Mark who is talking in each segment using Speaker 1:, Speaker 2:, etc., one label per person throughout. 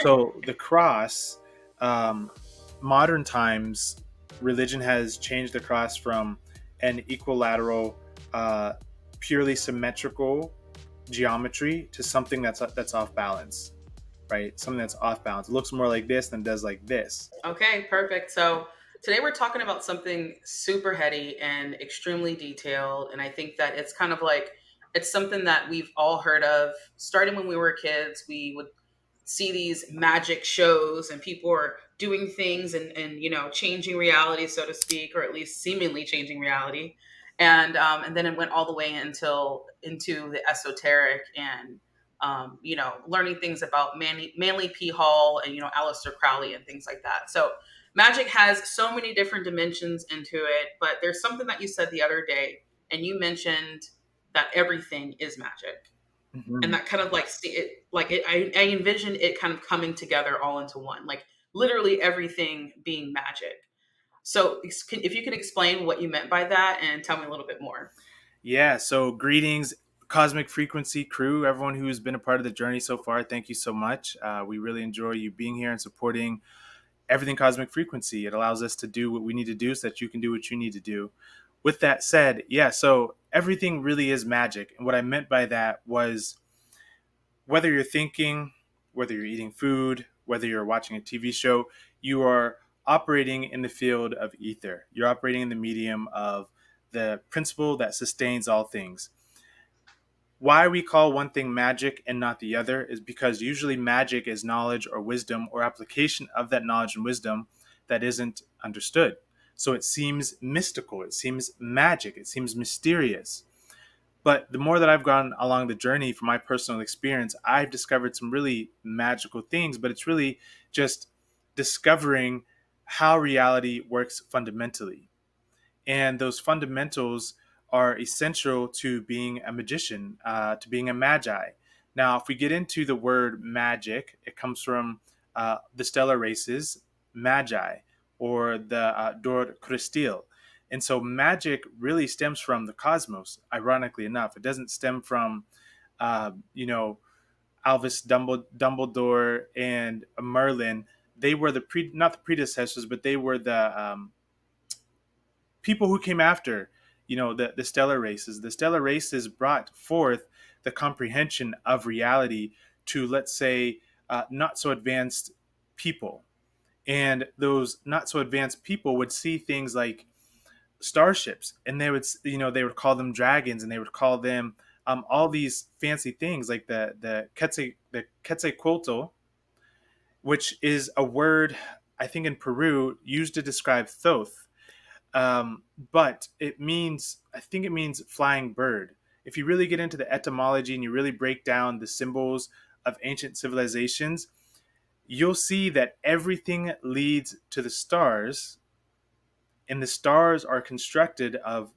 Speaker 1: So the cross, um, modern times, religion has changed the cross from an equilateral, uh, purely symmetrical geometry to something that's off balance, right? Something that's off balance. It looks more like this than it does like this.
Speaker 2: Okay, perfect. So today we're talking about something super heady and extremely detailed. And I think that it's kind of like it's something that we've all heard of. Starting when we were kids, we would see these magic shows and people are doing things and changing reality, so to speak, or at least seemingly changing reality. And then it went all the way until into the esoteric and learning things about Manly P. Hall and Aleister Crowley and things like that. So magic has so many different dimensions into it, but there's something that you said the other day, and you mentioned that everything is magic, and
Speaker 1: Mhm.
Speaker 2: that kind of like see it, like I envision it kind of coming together all into one, like literally everything being magic. So if you could explain what you meant by that and tell me a little bit more.
Speaker 1: Yeah, so greetings, Cosmic Frequency crew, everyone who's been a part of the journey so far. Thank you so much. We really enjoy you being here and supporting everything Cosmic Frequency. It allows us to do what we need to do so that you can do what you need to do. With that said, yeah, so everything really is magic. And what I meant by that was whether you're thinking, whether you're eating food, whether you're watching a TV show, you are operating in the field of ether. You're operating in the medium of the principle that sustains all things. Why we call one thing magic and not the other is because usually magic is knowledge or wisdom or application of that knowledge and wisdom that isn't understood. So it seems mystical, it seems magic, it seems mysterious. But the more that I've gone along the journey from my personal experience, I've discovered some really magical things, but it's really just discovering how reality works fundamentally. And those fundamentals are essential to being a magician, to being a magi. Now, if we get into the word magic, it comes from the stellar races, magi, or the Dor Cristil. And so magic really stems from the cosmos, ironically enough. It doesn't stem from, uh, you know, Albus Dumbledore and Merlin. They were not the predecessors, but they were the people who came after, the stellar races. The stellar races brought forth the comprehension of reality to, let's say, not so advanced people. And those not so advanced people would see things like starships, and they would call them dragons, and they would call them all these fancy things like the Quetzalcoatl, which is a word I think in Peru used to describe Thoth, but I think it means flying bird. If you really get into the etymology and you really break down the symbols of ancient civilizations, you'll see that everything leads to the stars, and the stars are constructed of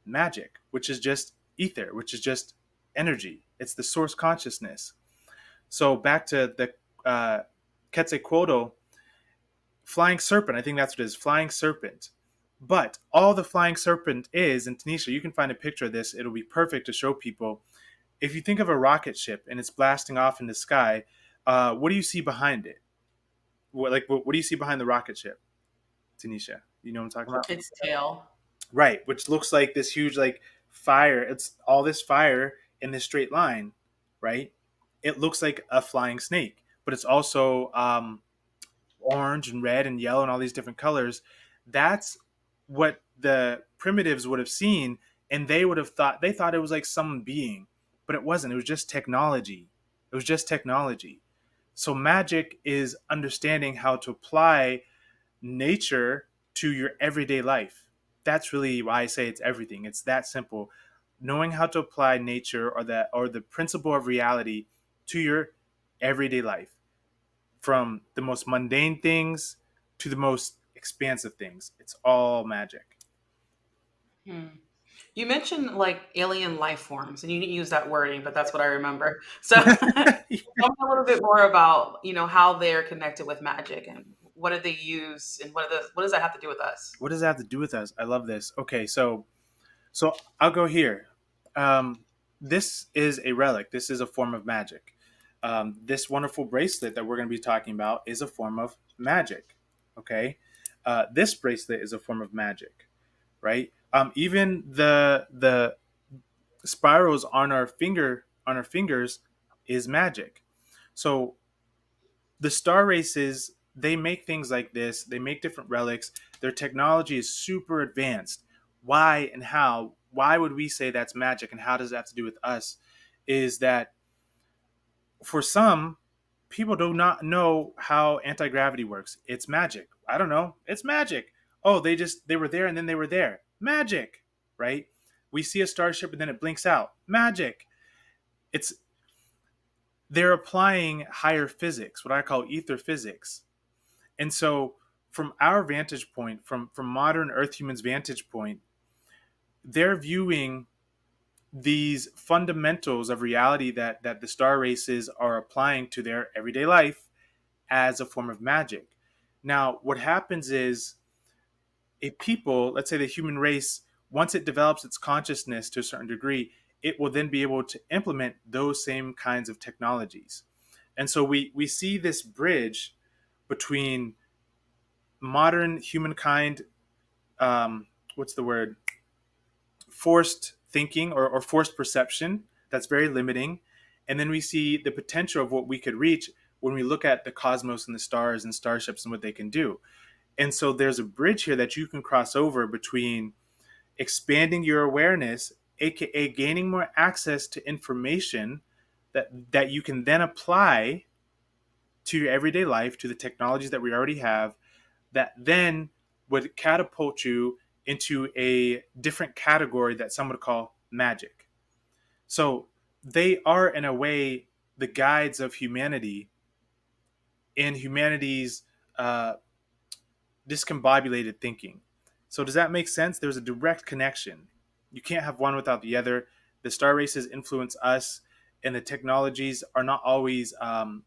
Speaker 1: magic, which is just ether, which is just energy. It's the source consciousness. So back to the Quetzalcoatl, flying serpent. I think that's what it is, flying serpent. But all the flying serpent is, and Tanisha, you can find a picture of this. It'll be perfect to show people. If you think of a rocket ship and it's blasting off in the sky, what do you see behind it? What do you see behind the rocket ship, Tanisha? You know what I'm talking about?
Speaker 2: Its tail.
Speaker 1: Right, which looks like this huge like fire. It's all this fire in this straight line, right? It looks like a flying snake, but it's also orange and red and yellow and all these different colors. That's what the primitives would have seen, and they thought it was like some being, but it wasn't. It was just technology. It was just technology. So magic is understanding how to apply nature to your everyday life. That's really why I say it's everything. It's that simple. Knowing how to apply nature or the principle of reality to your everyday life, from the most mundane things to the most expansive things. It's all magic.
Speaker 2: Hmm. You mentioned like alien life forms, and you didn't use that wording, but that's what I remember. So tell me a little bit more about how they're connected with magic and what do they use and what does that have to do with us?
Speaker 1: What does that have to do with us? I love this. Okay, so I'll go here. This is a relic. This is a form of magic. This wonderful bracelet that we're going to be talking about is a form of magic. Okay, this bracelet is a form of magic, right? Even the spirals on our fingers is magic. So the star races, they make things like this. They make different relics. Their technology is super advanced. Why and how? Why would we say that's magic, and how does that have to do with us? Is that for some people do not know how anti-gravity works. It's magic. I don't know. It's magic. Oh, they were there and then they were there. Magic, right? We see a starship and then it blinks out. Magic. It's They're applying higher physics, what I call ether physics. And so from our vantage point, from modern earth humans vantage point, they're viewing these fundamentals of reality that the star races are applying to their everyday life as a form of magic. Now, what happens is a people, let's say the human race, once it develops its consciousness to a certain degree, it will then be able to implement those same kinds of technologies. And so we see this bridge between modern humankind, what's the word, forced thinking or forced perception that's very limiting. And then we see the potential of what we could reach when we look at the cosmos and the stars and starships and what they can do. And so there's a bridge here that you can cross over between expanding your awareness, aka gaining more access to information that you can then apply to your everyday life, to the technologies that we already have, that then would catapult you into a different category that some would call magic. So they are, in a way, the guides of humanity in humanity's uh, discombobulated thinking. So does that make sense? There's a direct connection. You can't have one without the other. The star races influence us, and the technologies are not always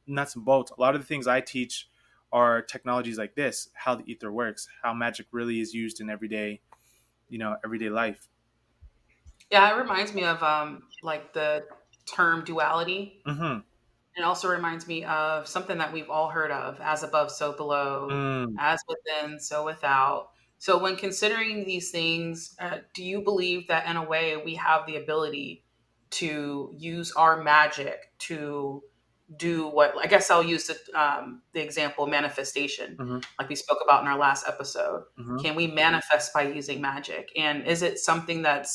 Speaker 1: nuts and bolts. A lot of the things I teach are technologies like this: how the ether works, how magic really is used in everyday life.
Speaker 2: Yeah, it reminds me of like the term duality.
Speaker 1: Mm-hmm.
Speaker 2: It also reminds me of something that we've all heard of: as above, so below,
Speaker 1: Mm.
Speaker 2: as within, so without. So, when considering these things, do you believe that in a way we have the ability to use our magic to do what, I guess I'll use the example manifestation,
Speaker 1: Mm-hmm.
Speaker 2: like we spoke about in our last episode?
Speaker 1: Mm-hmm.
Speaker 2: Can we manifest by using magic? And is it something that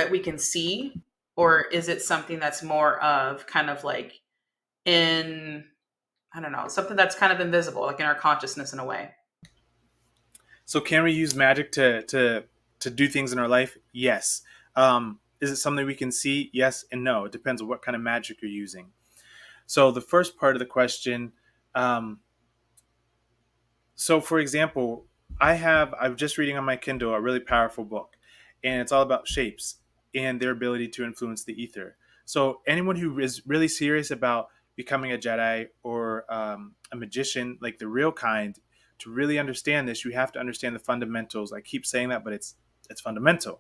Speaker 2: we can see, or is it something that's more of kind of like in, I don't know, something that's kind of invisible, like in our consciousness in a way?
Speaker 1: So can we use magic to do things in our life? Yes. Is it something we can see? Yes and no. It depends on what kind of magic you're using. So the first part of the question, um, so for example, I'm just reading on my Kindle a really powerful book, and it's all about shapes and their ability to influence the ether. So anyone who is really serious about becoming a Jedi or a magician, like the real kind, to really understand this, you have to understand the fundamentals. I keep saying that, but it's fundamental,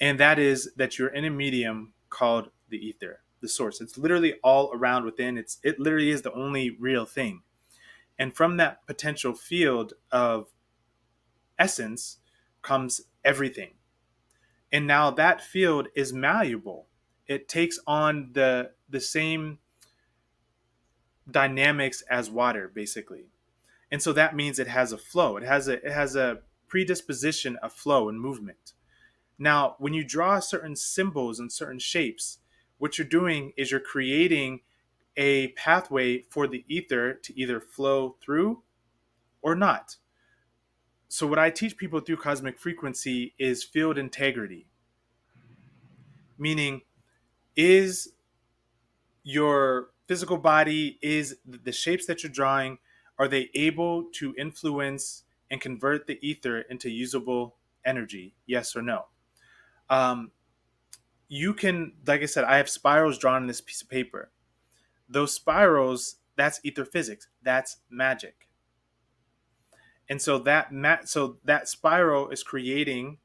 Speaker 1: and that is that you're in a medium called the ether, the source. It's literally all around within. It literally is the only real thing. And from that potential field of essence comes everything. And now that field is malleable. It takes on the same dynamics as water, basically. And so that means it has a flow. It has a predisposition of flow and movement. Now, when you draw certain symbols and certain shapes, what you're doing is you're creating a pathway for the ether to either flow through or not. So what I teach people through cosmic frequency is field integrity, meaning is your physical body, is the shapes that you're drawing, are they able to influence and convert the ether into usable energy? Yes or no? Um, you can, like I said, I have spirals drawn in this piece of paper. Those spirals, that's ether physics. That's magic. And so that spiral is creating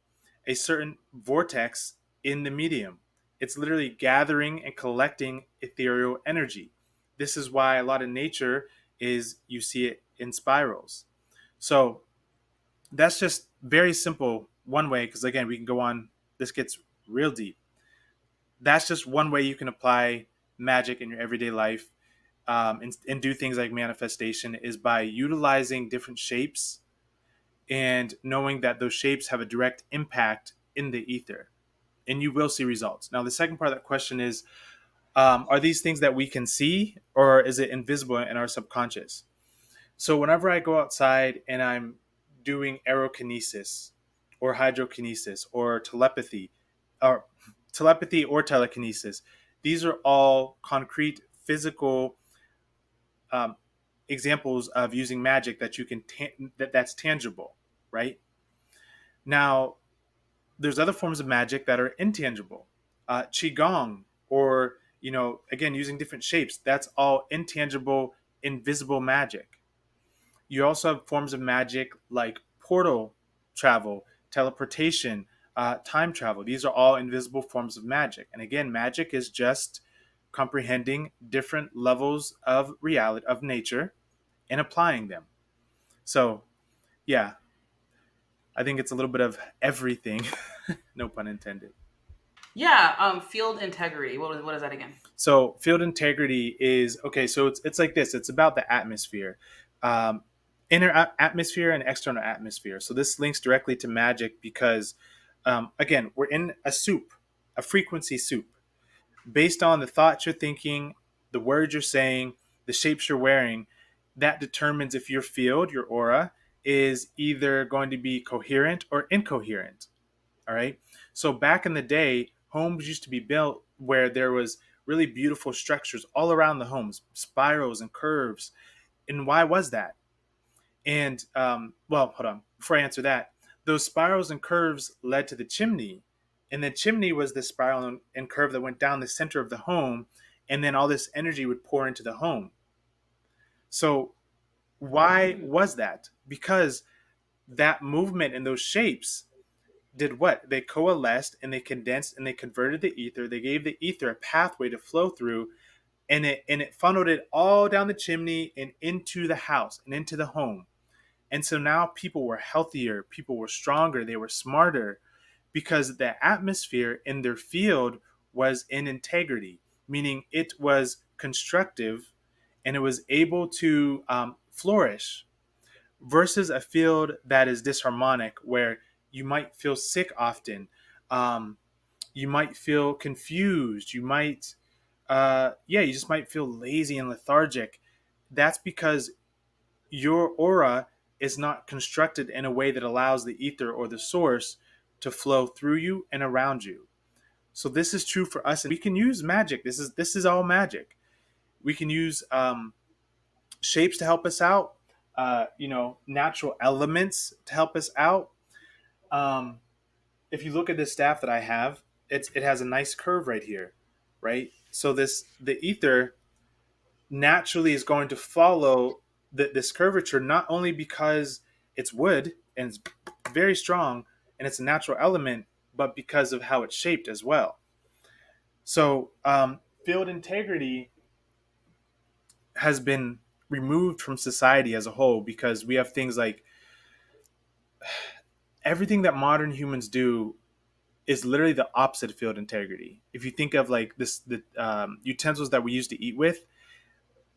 Speaker 1: a certain vortex in the medium, It's literally gathering and collecting ethereal energy. This is why a lot of nature is, you see it in spirals. So that's just very simple one way, because again, we can go on, this gets real deep. That's just one way you can apply magic in your everyday life, and do things like manifestation, is by utilizing different shapes and knowing that those shapes have a direct impact in the ether, and you will see results. Now, the second part of that question is, are these things that we can see, or is it invisible in our subconscious? So whenever I go outside and I'm doing aerokinesis or hydrokinesis or telepathy or telekinesis, these are all concrete physical, um, examples of using magic that you can that's tangible, right? Now, there's other forms of magic that are intangible, qigong, or again, using different shapes. That's all intangible, invisible magic. You also have forms of magic like portal travel, teleportation, time travel. These are all invisible forms of magic. And again, magic is just comprehending different levels of reality, of nature, and applying them. So, yeah, I think it's a little bit of everything. No pun intended.
Speaker 2: Yeah, field integrity. What is that again?
Speaker 1: So field integrity is okay. So it's like this. It's about the atmosphere, um, atmosphere and external atmosphere. So this links directly to magic because, again, we're in a soup, a frequency soup, based on the thoughts you're thinking, the words you're saying, the shapes you're wearing. That determines if your field, your aura, is either going to be coherent or incoherent. All right. So back in the day, homes used to be built where there was really beautiful structures all around the homes, spirals and curves. And why was that? And well, hold on. Before I answer that, those spirals and curves led to the chimney, and the chimney was the spiral and curve that went down the center of the home, and then all this energy would pour into the home. So why
Speaker 2: Mm.
Speaker 1: was that? Because that movement and those shapes did what? They coalesced and they condensed and they converted the ether. They gave the ether a pathway to flow through, and it funneled it all down the chimney and into the house and into the home. And so now people were healthier, people were stronger, they were smarter, because the atmosphere in their field was in integrity, meaning it was constructive and it was able to flourish, versus a field that is disharmonic, where you might feel sick often, um, you might feel confused, you just might feel lazy and lethargic. That's because your aura is not constructed in a way that allows the ether or the source to flow through you and around you. So this is true for us, and we can use magic. This is all magic. We can use shapes to help us out, natural elements to help us out. Um, if you look at this staff that I have, it has a nice curve right here, right? So the ether naturally is going to follow this curvature, not only because it's wood and it's very strong and it's a natural element, but because of how it's shaped as well. So field integrity has been removed from society as a whole, because we have things like, everything that modern humans do is literally the opposite of field integrity. If you think of like the utensils that we used to eat with,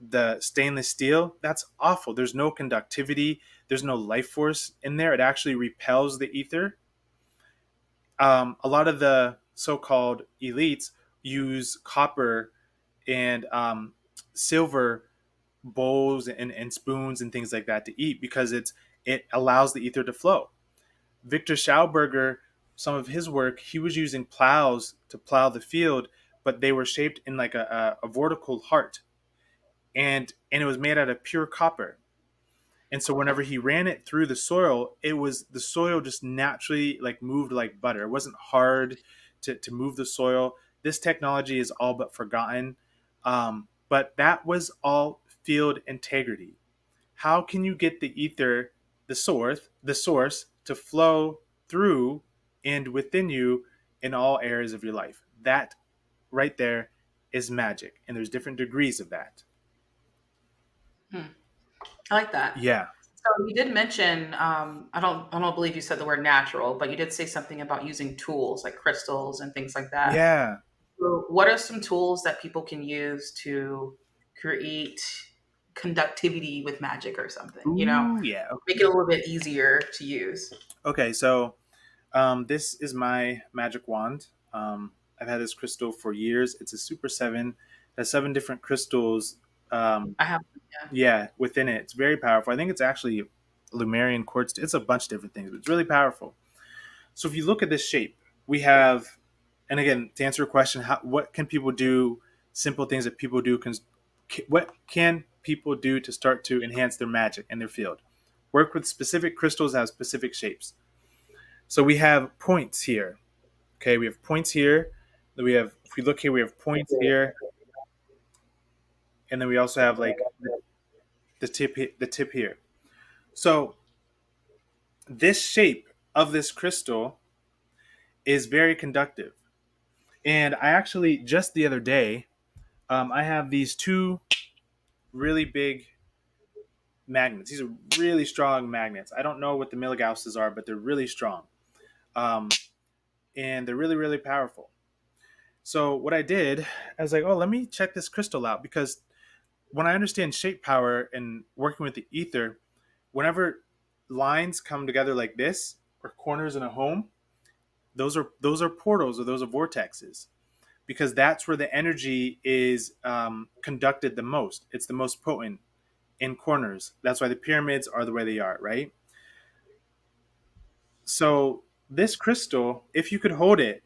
Speaker 1: the stainless steel, that's awful. There's no conductivity, there's no life force in there. It actually repels the ether. A lot of the so-called elites use copper and silver bowls and spoons and things like that to eat, because it allows the ether to flow. Victor Schauberger, some of his work, he was using plows to plow the field, but they were shaped in like a vertical heart, and it was made out of pure copper. And so whenever he ran it through the soil, it was the soil just naturally like moved like butter. It wasn't hard to move the soil. This technology is all but forgotten. But that was all field integrity. How can you get the ether, the source to flow through and within you in all areas of your life? That right there is magic, and there's different degrees of that.
Speaker 2: Hmm. I like that.
Speaker 1: Yeah,
Speaker 2: So you did mention, I don't believe you said the word natural, but you did say something about using tools like crystals and things like that.
Speaker 1: yeah.
Speaker 2: So what are some tools that people can use to create conductivity with magic or something? You know,
Speaker 1: Ooh, yeah.
Speaker 2: make it a little bit easier to use.
Speaker 1: Okay, so this is my magic wand. I've had this crystal for years. It's a Super 7. It has 7 different crystals. Um,
Speaker 2: I have, yeah,
Speaker 1: yeah, within it. It's very powerful. I think it's actually Lumerian quartz. It's a bunch of different things, but it's really powerful. So if you look at this shape, we have, and again, to answer your question, what can people do? Simple things that people do. What can people do to start to enhance their magic in their field? Work with specific crystals that have specific shapes. So we have points here. Okay, we have points here. Then we have, if we look here, we have points here, and then we also have like the tip here. So this shape of this crystal is very conductive. And I actually just the other day, I have these two really big magnets. These are really strong magnets. I don't know what the milligausses are, but they're really strong, um, and they're really really powerful. So what I did, I was like, oh, let me check this crystal out because when I understand shape power and working with the ether, whenever lines come together like this or corners in a home, those are portals or those are vortexes because that's where the energy is conducted the most. It's the most potent in corners. That's why the pyramids are the way they are, right? So this crystal, if you could hold it,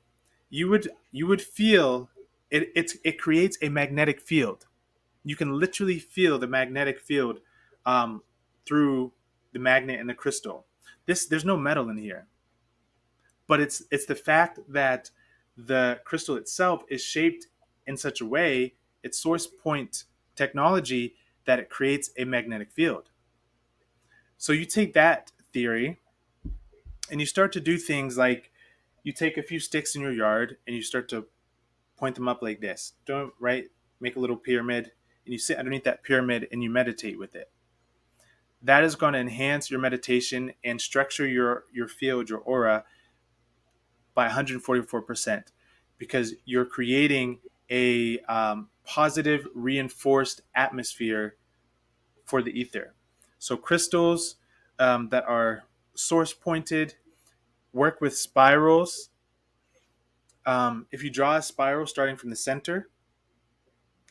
Speaker 1: you would feel it. It creates a magnetic field. You can literally feel the magnetic field um, through the magnet and the crystal. There's no metal in here, but it's the fact that the crystal itself is shaped in such a way, its source point technology, that it creates a magnetic field. So you take that theory and you start to do things like you take a few sticks in your yard and you start to point them up like this. Don't right, make a little pyramid and you sit underneath that pyramid and you meditate with it. That is going to enhance your meditation and structure your field, your aura by 144% because you're creating a positive reinforced atmosphere for the ether. So crystals that are source pointed work with spirals. If you draw a spiral starting from the center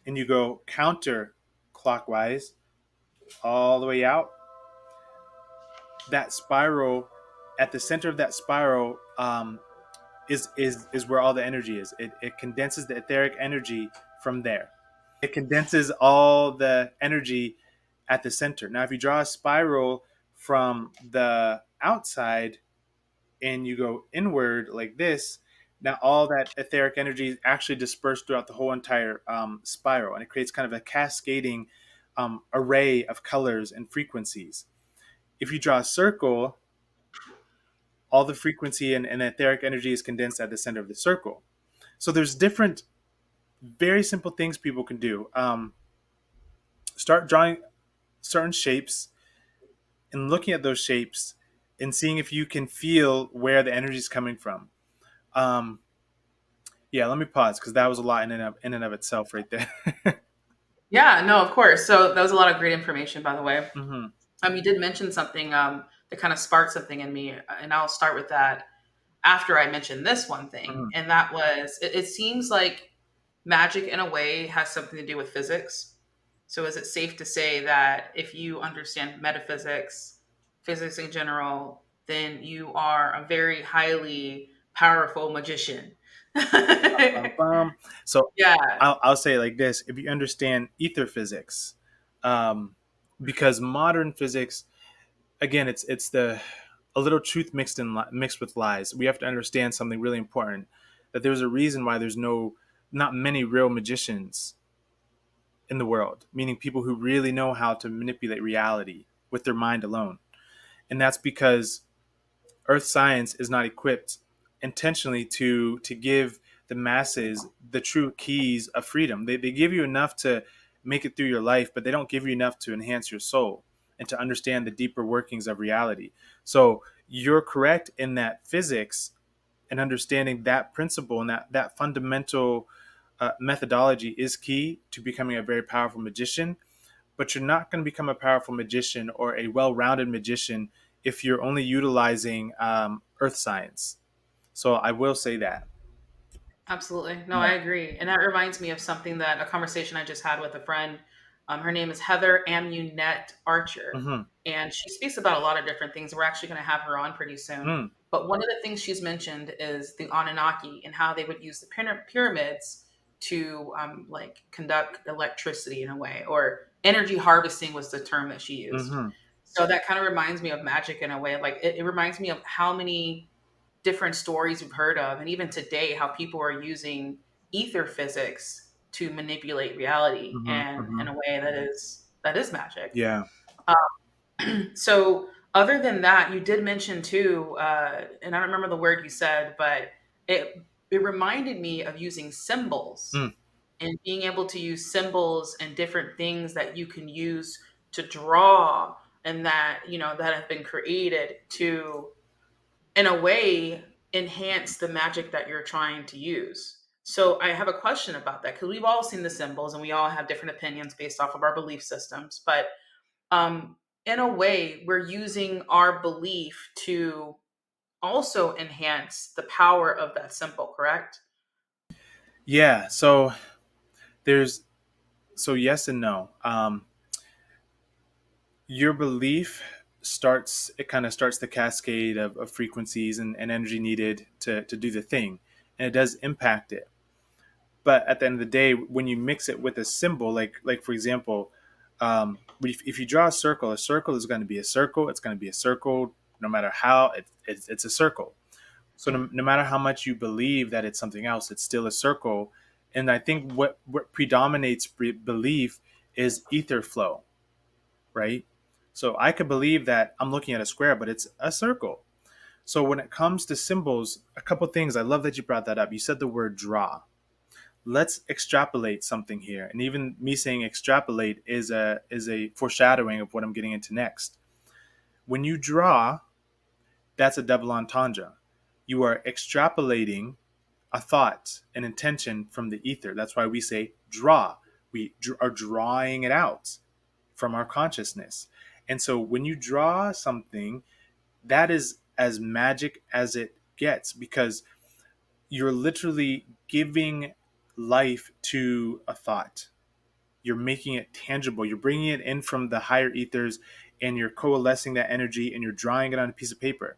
Speaker 1: and you go counter clockwise all the way out, that spiral, at the center of that spiral, is where all the energy is. It condenses the etheric energy from there. It condenses all the energy at the center. Now, if you draw a spiral from the outside and you go inward like this, now all that etheric energy is actually dispersed throughout the whole entire spiral, and it creates kind of a cascading array of colors and frequencies. If you draw a circle, all the frequency and etheric energy is condensed at the center of the circle. So there's different, very simple things people can do. Start drawing certain shapes and looking at those shapes and seeing if you can feel where the energy is coming from. Um, yeah, let me pause because that was a lot in and of itself right there.
Speaker 2: yeah, no, of course. So that was a lot of great information, by the way.
Speaker 1: hmm
Speaker 2: You did mention something that kind of sparked something in me, and I'll start with that after I mention this one thing,
Speaker 1: hmm
Speaker 2: and that was it seems like magic in a way has something to do with physics. So is it safe to say that if you understand metaphysics, physics in general, then you are a very highly powerful magician?
Speaker 1: So
Speaker 2: Yeah.
Speaker 1: I'll say it like this: if you understand ether physics, um, because modern physics, again, it's the a little truth mixed with lies. We have to understand something really important, that there's a reason why there's not many real magicians in the world, meaning people who really know how to manipulate reality with their mind alone. And that's because earth science is not equipped intentionally to give the masses the true keys of freedom. They give you enough to make it through your life, but they don't give you enough to enhance your soul and to understand the deeper workings of reality. So you're correct in that physics and understanding that principle and that fundamental methodology is key to becoming a very powerful magician. But you're not going to become a powerful magician or a well-rounded magician if you're only utilizing earth science. So I will say that.
Speaker 2: Absolutely. No,
Speaker 1: Yeah.
Speaker 2: I agree. And that reminds me of something that a conversation I just had with a friend. Her name is Heather Amunet Archer,
Speaker 1: Mm-hmm.
Speaker 2: and she speaks about a lot of different things. We're actually going to have her on pretty soon.
Speaker 1: Mm.
Speaker 2: But one of the things she's mentioned is the Anunnaki and how they would use the pyramids to like conduct electricity in a way, or energy harvesting was the term that she used.
Speaker 1: Mm-hmm.
Speaker 2: So that kind of reminds me of magic in a way. Like it reminds me of how many different stories we've heard of, and even today, how people are using ether physics to manipulate reality,
Speaker 1: Mm-hmm.
Speaker 2: and
Speaker 1: Mm-hmm.
Speaker 2: in a way that is magic.
Speaker 1: Yeah.
Speaker 2: So, other than that, you did mention too, and I don't remember the word you said, but it it reminded me of using symbols
Speaker 1: Mm.
Speaker 2: and being able to use symbols and different things that you can use to draw, and that that have been created to, in a way, enhance the magic that you're trying to use. So I have a question about that, because we've all seen the symbols and we all have different opinions based off of our belief systems. But um, in a way, we're using our belief to also enhance the power of that symbol, correct?
Speaker 1: Yeah. So there's so yes and no. Your belief starts it kind of starts the cascade of frequencies and energy needed to do the thing, and it does impact it. But at the end of the day, when you mix it with a symbol, like for example, if you draw a circle is going to be a circle. It's going to be a circle no matter how it's a circle. So no matter how much you believe that it's something else, it's still a circle. And I think what predominates belief is ether flow, right? So I could believe that I'm looking at a square, but it's a circle. So when it comes to symbols, a couple things. I love that you brought that up. You said the word draw. Let's extrapolate something here. And even me saying extrapolate is a foreshadowing of what I'm getting into next. When you draw, that's a double entendre. You are extrapolating a thought, an intention from the ether. That's why we say draw. We are drawing it out from our consciousness. And so when you draw something, that is as magic as it gets, because you're literally giving life to a thought. You're making it tangible. You're bringing it in from the higher ethers, and you're coalescing that energy and you're drawing it on a piece of paper.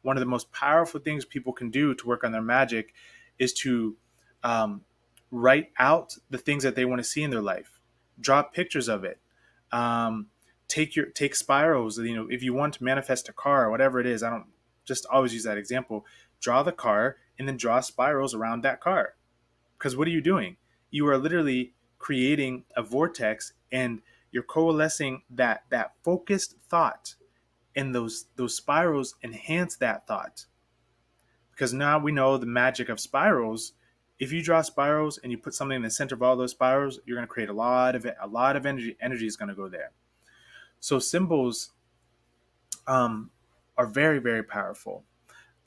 Speaker 1: One of the most powerful things people can do to work on their magic is to um, write out the things that they want to see in their life. Draw pictures of it. Um, take spirals. If you want to manifest a car or whatever it is, I don't just always use that example. Draw the car and then draw spirals around that car. Because what are you doing? You are literally creating a vortex, and you're coalescing that focused thought, and those spirals enhance that thought, because now we know the magic of spirals. If you draw spirals and you put something in the center of all those spirals, you're going to create a lot of energy is going to go there. So symbols um, are very, very powerful.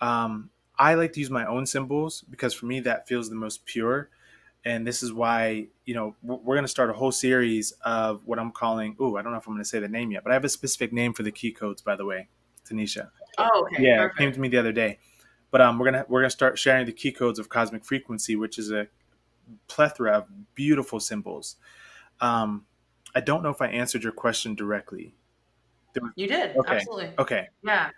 Speaker 1: I like to use my own symbols because for me that feels the most pure. And this is why we're going to start a whole series of what I'm calling, I don't know if I'm going to say the name yet, but I have a specific name for the key codes, by the way, Tanisha.
Speaker 2: Oh, okay,
Speaker 1: Yeah, it came
Speaker 2: perfect.
Speaker 1: to me the other day. But we're gonna start sharing the key codes of cosmic frequency, which is a plethora of beautiful symbols. Um, I don't know if I answered your question directly.
Speaker 2: You did,
Speaker 1: Okay.
Speaker 2: absolutely.
Speaker 1: Okay.
Speaker 2: Yeah.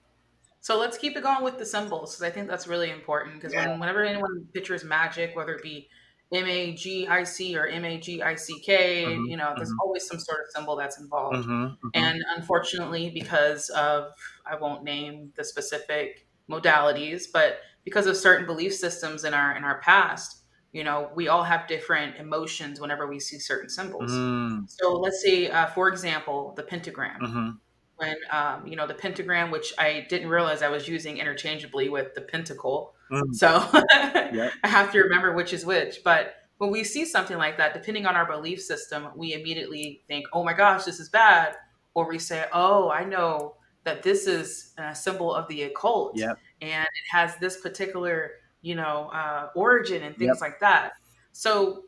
Speaker 2: So let's keep it going with the symbols, because I think that's really important. Because
Speaker 1: Yeah.
Speaker 2: whenever anyone pictures magic, whether it be Magic or Magick,
Speaker 1: Mm-hmm.
Speaker 2: there's
Speaker 1: Mm-hmm.
Speaker 2: always some sort of symbol that's involved.
Speaker 1: Mm-hmm. Mm-hmm.
Speaker 2: And unfortunately, because of, I won't name the specific modalities, but because of certain belief systems in our past, we all have different emotions whenever we see certain symbols.
Speaker 1: Mm-hmm.
Speaker 2: So let's say, for example, the pentagram.
Speaker 1: Mm-hmm.
Speaker 2: when the pentagram, which I didn't realize I was using interchangeably with the pentacle.
Speaker 1: Mm,
Speaker 2: So I
Speaker 1: yep,
Speaker 2: have to remember which is which. But when we see something like that, depending on our belief system, we immediately think, "Oh my gosh, this is bad," or we say, "Oh, I know that this is a symbol of the occult,
Speaker 1: yep,
Speaker 2: and it has this particular origin and
Speaker 1: yep.
Speaker 2: things like that." So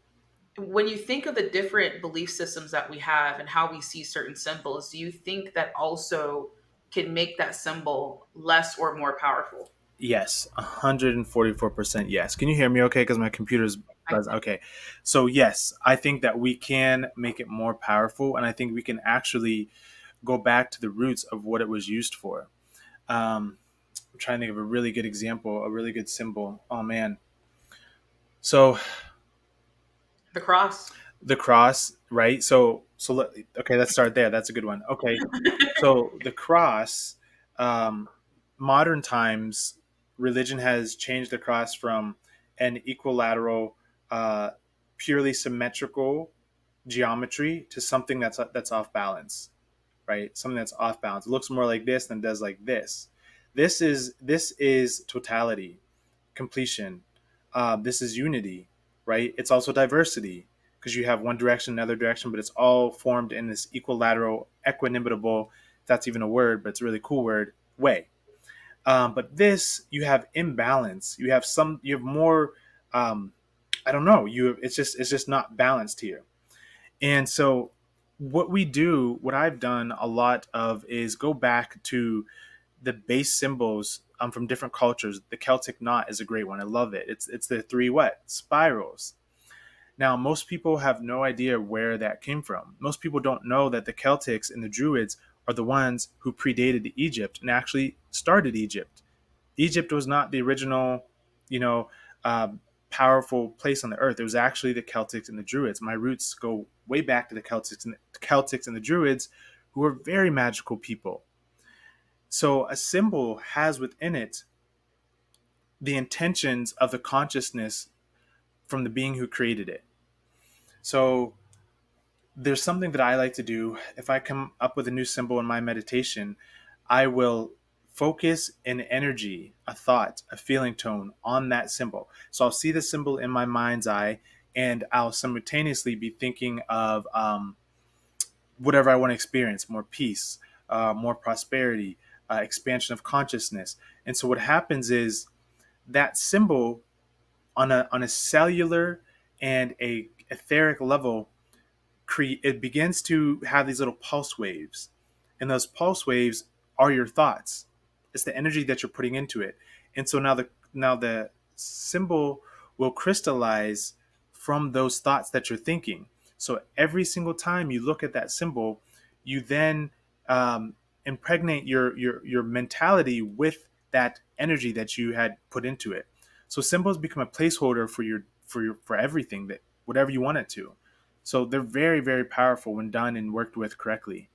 Speaker 2: when you think of the different belief systems that we have and how we see certain symbols, do you think that also can make that symbol less or more powerful?
Speaker 1: Yes, 144% yes. Can you hear me okay? Because my computer's
Speaker 2: I,
Speaker 1: buzzing. Okay. So, yes, I think that we can make it more powerful, and I think we can actually go back to the roots of what it was used for. I'm trying to think of a really good example, a really good symbol. Oh, man. So,
Speaker 2: the cross.
Speaker 1: the cross, right? Okay, let's start there. That's a good one. Okay. So the cross, um, modern times, religion has changed the cross from an equilateral, uh, purely symmetrical geometry to something that's off balance, right? Something that's off balance. It looks more like this than it does like this. This is totality, completion. This is unity, right? It's also diversity because you have one direction, another direction, but it's all formed in this equilateral, equinimitable, if that's even a word, but it's a really cool word, way. But this, you have imbalance. You have more, um, I don't know, it's just not balanced here. And so what I've done a lot of is go back to the base symbols from different cultures. The Celtic knot is a great one. I love it. It's the three what spirals. Now most people have no idea where that came from. Most people don't know that the Celtics and the Druids are the ones who predated Egypt and actually started Egypt. Egypt was not the original, you know, uh, powerful place on the earth. It was actually the Celtics and the Druids. My roots go way back to the Celtics and the Druids, who were very magical people. So a symbol has within it the intentions of the consciousness from the being who created it. So there's something that I like to do. If I come up with a new symbol in my meditation, I will focus an energy, a thought, a feeling tone on that symbol. So I'll see the symbol in my mind's eye, and I'll simultaneously be thinking of whatever I want to experience, more peace, more prosperity, expansion of consciousness. And so what happens is that symbol on a cellular and a etheric level it begins to have these little pulse waves, and those pulse waves are your thoughts. It's the energy that you're putting into it. And so now the symbol will crystallize from those thoughts that you're thinking. So every single time you look at that symbol, you then impregnate your mentality with that energy that you had put into it. So symbols become a placeholder for everything, that whatever you want it to. So they're very, very powerful when done and worked with correctly.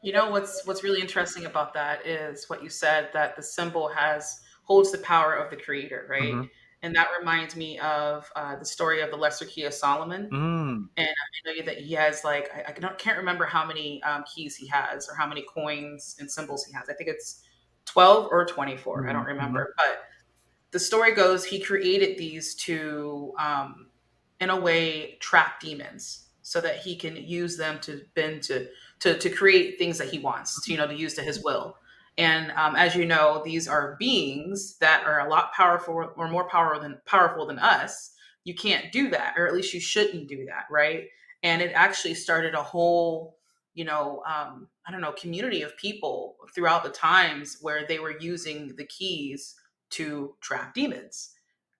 Speaker 2: What's really interesting about that is what you said, that the symbol has holds the power of the creator, right?
Speaker 1: Mm-hmm.
Speaker 2: And that reminds me of the story of the Lesser Key of Solomon.
Speaker 1: Mm.
Speaker 2: And I know that he has like can't remember how many keys he has or how many coins and symbols he has. I think it's 12 or 24. I
Speaker 1: Mm-hmm.
Speaker 2: don't
Speaker 1: Mm-hmm.
Speaker 2: remember, but the story goes he created these to in a way trap demons so that he can use them to bend to create things that he wants to, to use to his will. And as you know, these are beings that are a lot powerful or more powerful than us. You can't do that, or at least you shouldn't do that, right? And it actually started a whole I don't know, community of people throughout the times where they were using the keys to trap demons,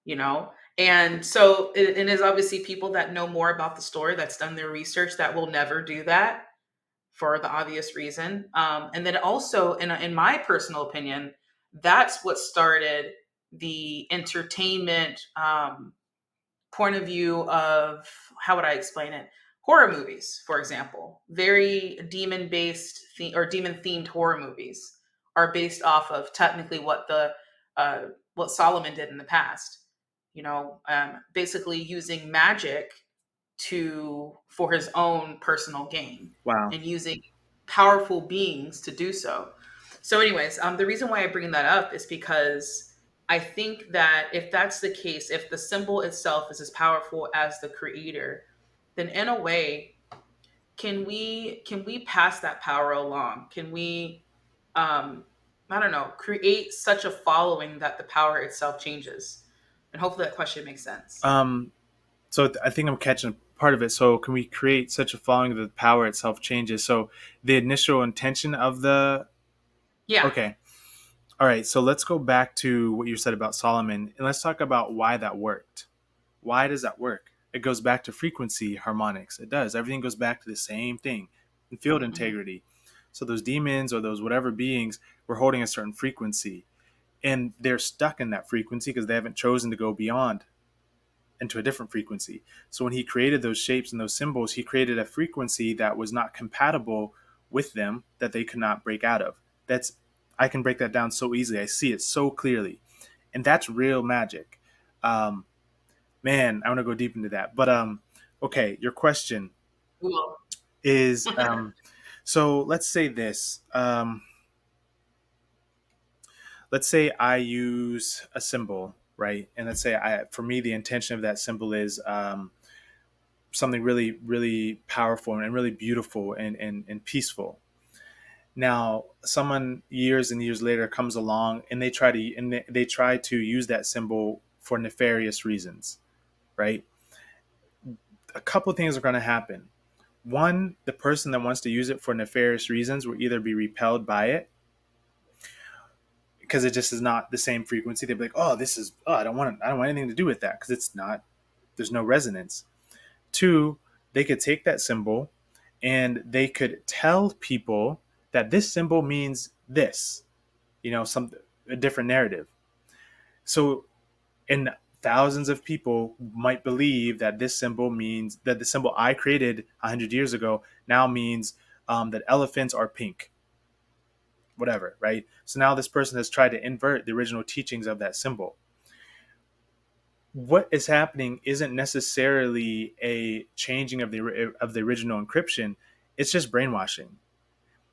Speaker 2: you know? And so it is obviously people that know more about the story, that's done their research, that will never do that for the obvious reason. And then also, in my personal opinion, that's what started the entertainment point of view of, how would I explain it? Horror movies, for example, very demon based or demon themed horror movies are based off of technically uh, what Solomon did in the past. Basically using magic to for his own personal gain
Speaker 1: Wow.
Speaker 2: and using powerful beings to do so. So, anyways, the reason why I bring that up is because I think that if that's the case, if the symbol itself is as powerful as the creator, then in a way, can we pass that power along? Can we, um, I don't know, create such a following that the power itself changes? And hopefully that question makes sense.
Speaker 1: Um, so I think I'm catching part of it. So can we create such a following that the power itself changes? So the initial intention of the
Speaker 2: Yeah.
Speaker 1: okay, all right. So let's go back to what you said about Solomon, and let's talk about why that worked. Why does that work? It goes back to frequency harmonics. It does. Everything goes back to the same thing, and field
Speaker 2: Hmm.
Speaker 1: integrity. So those demons or those whatever beings were holding a certain frequency, and they're stuck in that frequency because they haven't chosen to go beyond into a different frequency. So when he created those shapes and those symbols, he created a frequency that was not compatible with them, that they could not break out of. That's I can break that down so easily. I see it so clearly, and that's real magic. Um, Man, I want to go deep into that. But okay, your question
Speaker 2: Well,
Speaker 1: is so let's say this. Let's say I use a symbol, right? And let's say for me, the intention of that symbol is something really, really powerful and really beautiful and peaceful. Now, someone years and years later comes along and they try to use that symbol for nefarious reasons, right? A couple of things are going to happen. One, the person that wants to use it for nefarious reasons will either be repelled by it because it just is not the same frequency. They'll be like, "Oh, this is I don't want anything to do with that because it's not. There's no resonance." Two, they could take that symbol and they could tell people that this symbol means this, some a different narrative. So, and thousands of people might believe that this symbol means that the symbol I created 100 years ago now means that elephants are pink, whatever, right? So now this person has tried to invert the original teachings of that symbol. What is happening isn't necessarily a changing of the original encryption. It's just brainwashing.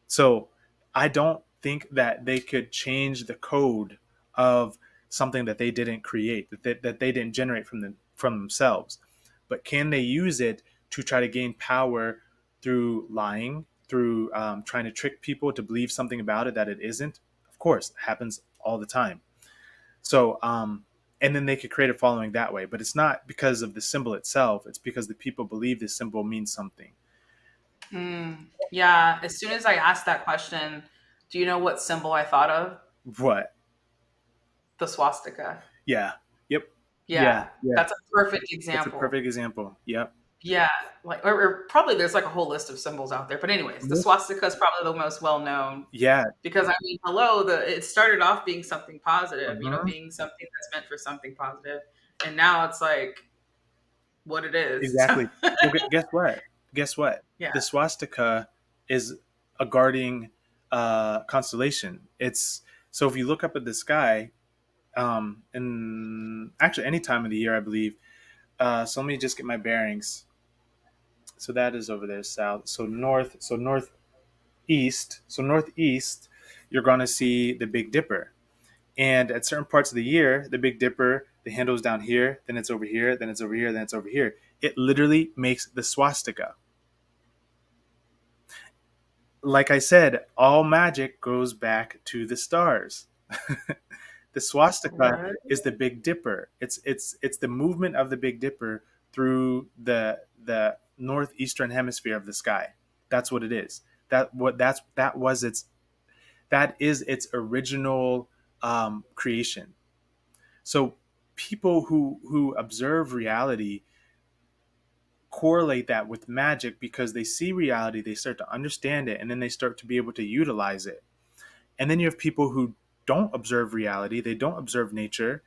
Speaker 1: So I don't think that they could change the code of something that they didn't create, that they didn't generate from themselves. But can they use it to try to gain power through lying, through trying to trick people to believe something about it that it isn't? Of course, it happens all the time. So, and then they could create a following that way. But it's not because of the symbol itself. It's because the people believe this symbol means something.
Speaker 2: yeah. As soon as I asked that question, do you know what symbol I thought of?
Speaker 1: What?
Speaker 2: The swastika.
Speaker 1: Yeah. Yep. Yeah.
Speaker 2: Yeah,
Speaker 1: Yeah.
Speaker 2: that's a perfect
Speaker 1: That's a
Speaker 2: example.
Speaker 1: perfect example. Yep.
Speaker 2: Yeah, like or probably there's like a whole list of symbols out there. But anyways, the swastika is probably the most well known
Speaker 1: Yeah.
Speaker 2: because I mean, hello, it started off being something positive,
Speaker 1: Uh-huh.
Speaker 2: being something that's meant for something positive, and now it's like what it is.
Speaker 1: Exactly. Well, guess what? Guess what?
Speaker 2: Yeah.
Speaker 1: The swastika is a guarding constellation. It's so if you look up at the sky, and actually any time of the year, I believe. So let me just get my bearings. So that is over there, south. So north. So northeast. So northeast, you're going to see the Big Dipper. And at certain parts of the year, the Big Dipper, the handle's down here, then it's over here, then it's over here, then it's over here. It literally makes the swastika. Like I said, all magic goes back to the stars. The swastika
Speaker 2: What?
Speaker 1: is the Big Dipper. It's the movement of the Big Dipper through the northeastern hemisphere of the sky. That's what it is. That is its original creation. So people who observe reality correlate that with magic because they see reality, they start to understand it, and then they start to be able to utilize it. And then you have people who don't observe reality, they don't observe nature,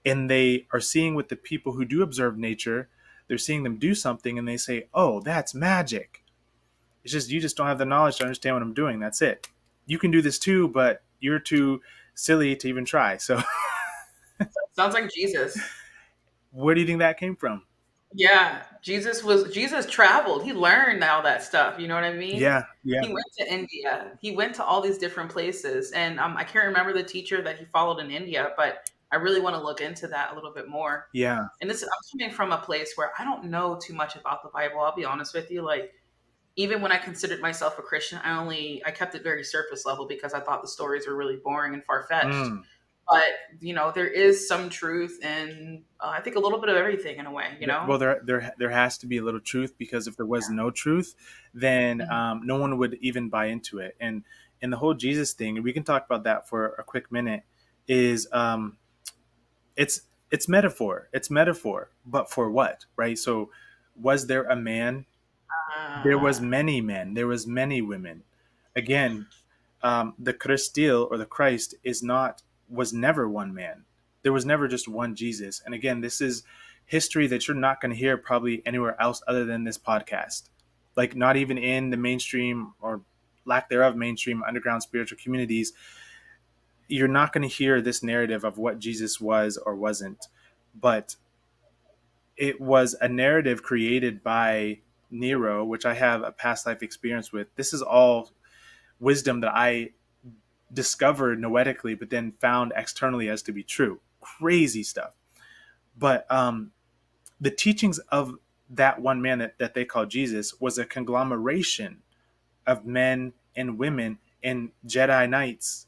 Speaker 1: and they are seeing with the people who do observe nature, they're seeing them do something and they say, "Oh, that's magic." It's just you just don't have the knowledge to understand what I'm doing. That's it. You can do this too, but you're too silly to even try. So,
Speaker 2: Sounds like Jesus.
Speaker 1: where do you think that came from?
Speaker 2: Yeah, Jesus traveled. He learned all that stuff. You know what I mean?
Speaker 1: Yeah,
Speaker 2: He
Speaker 1: yeah,
Speaker 2: went to India. He went to all these different places, and I can't remember the teacher that he followed in India, but I really want to look into that a little bit more.
Speaker 1: yeah.
Speaker 2: And this, I'm coming from a place where I don't know too much about the Bible. I'll be honest with you. Like, even when I considered myself a Christian, I kept it very surface level because I thought the stories were really boring and far fetched.
Speaker 1: Mm.
Speaker 2: But there is some truth in I think a little bit of everything in a way.
Speaker 1: Well, there has to be a little truth, because if there was no truth, then
Speaker 2: Mhm.
Speaker 1: no one would even buy into it. And the whole Jesus thing, and we can talk about that for a quick minute, is it's it's metaphor. It's metaphor, but for what, right? So, was there a man? There was
Speaker 2: Uh,
Speaker 1: many men. There was many women. Again, the Christil, or the Christ, is not was never one man. There was never just one Jesus. And again, this is history that you're not going to hear probably anywhere else other than this podcast. Like, not even in the mainstream, or lack thereof mainstream, underground spiritual communities, you're not going to hear this narrative of what Jesus was or wasn't. But it was a narrative created by Nero, which I have a past life experience with. This is all wisdom that I discovered noetically, but then found externally as to be true. Crazy stuff. But the teachings of that one man that they call Jesus was a conglomeration of men and women and Jedi Knights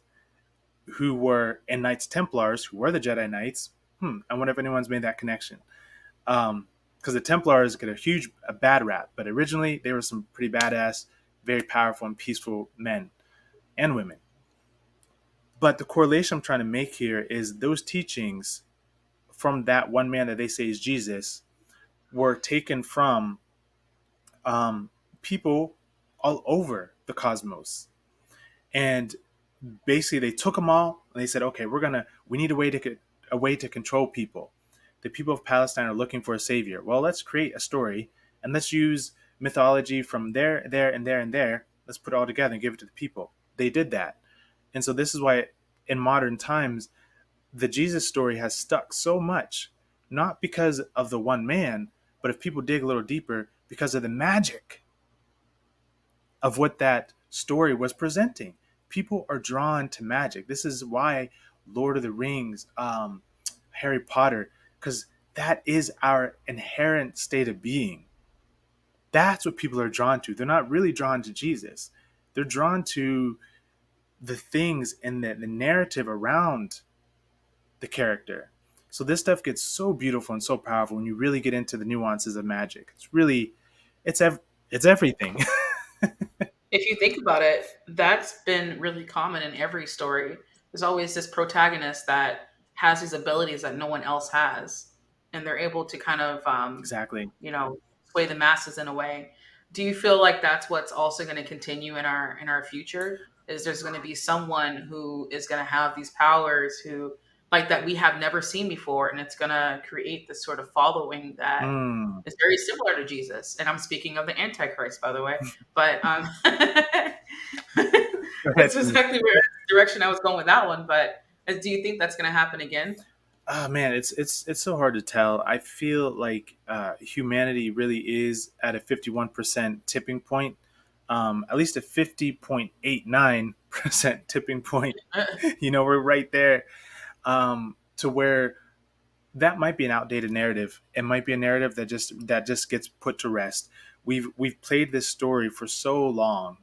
Speaker 1: who were, and Knights Templars who were the Jedi Knights. I wonder if anyone's made that connection. Because the Templars get a bad rap, but originally they were some pretty badass, very powerful and peaceful men and women. But the correlation I'm trying to make here is those teachings from that one man that they say is Jesus were taken from people all over the cosmos. And basically, they took them all and they said, okay, we need a way to control people. The people of Palestine are looking for a savior. Well, let's create a story and let's use mythology from there, there, and there, and there. Let's put it all together and give it to the people. They did that. And so this is why in modern times the Jesus story has stuck so much, not because of the one man, but if people dig a little deeper, because of the magic of what that story was presenting. People are drawn to magic. This is why Lord of the Rings, Harry Potter, because that is our inherent state of being. That's what people are drawn to. They're not really drawn to Jesus. They're drawn to the things and the narrative around the character. So this stuff gets so beautiful and so powerful when you really get into the nuances of magic. It's really, it's ev- it's everything.
Speaker 2: if you think about it, that's been really common in every story. There's always this protagonist that has these abilities that no one else has, and they're able to kind of,
Speaker 1: Exactly.
Speaker 2: sway the masses in a way. Do you feel like that's what's also going to continue in our future? Is there's going to be someone who is going to have these powers who like that we have never seen before, and it's going to create this sort of following that
Speaker 1: Mm.
Speaker 2: is very similar to Jesus. And I'm speaking of the Antichrist, by the way. But
Speaker 1: Go ahead,
Speaker 2: it's
Speaker 1: Steve.
Speaker 2: exactly where direction I was going with that one. But do you think that's going to happen again?
Speaker 1: Oh man, it's so hard to tell. I feel like humanity really is at a 51% tipping point, at least a 50.89% tipping point. We're right there, to where that might be an outdated narrative. It might be a narrative that just gets put to rest. We've played this story for so long,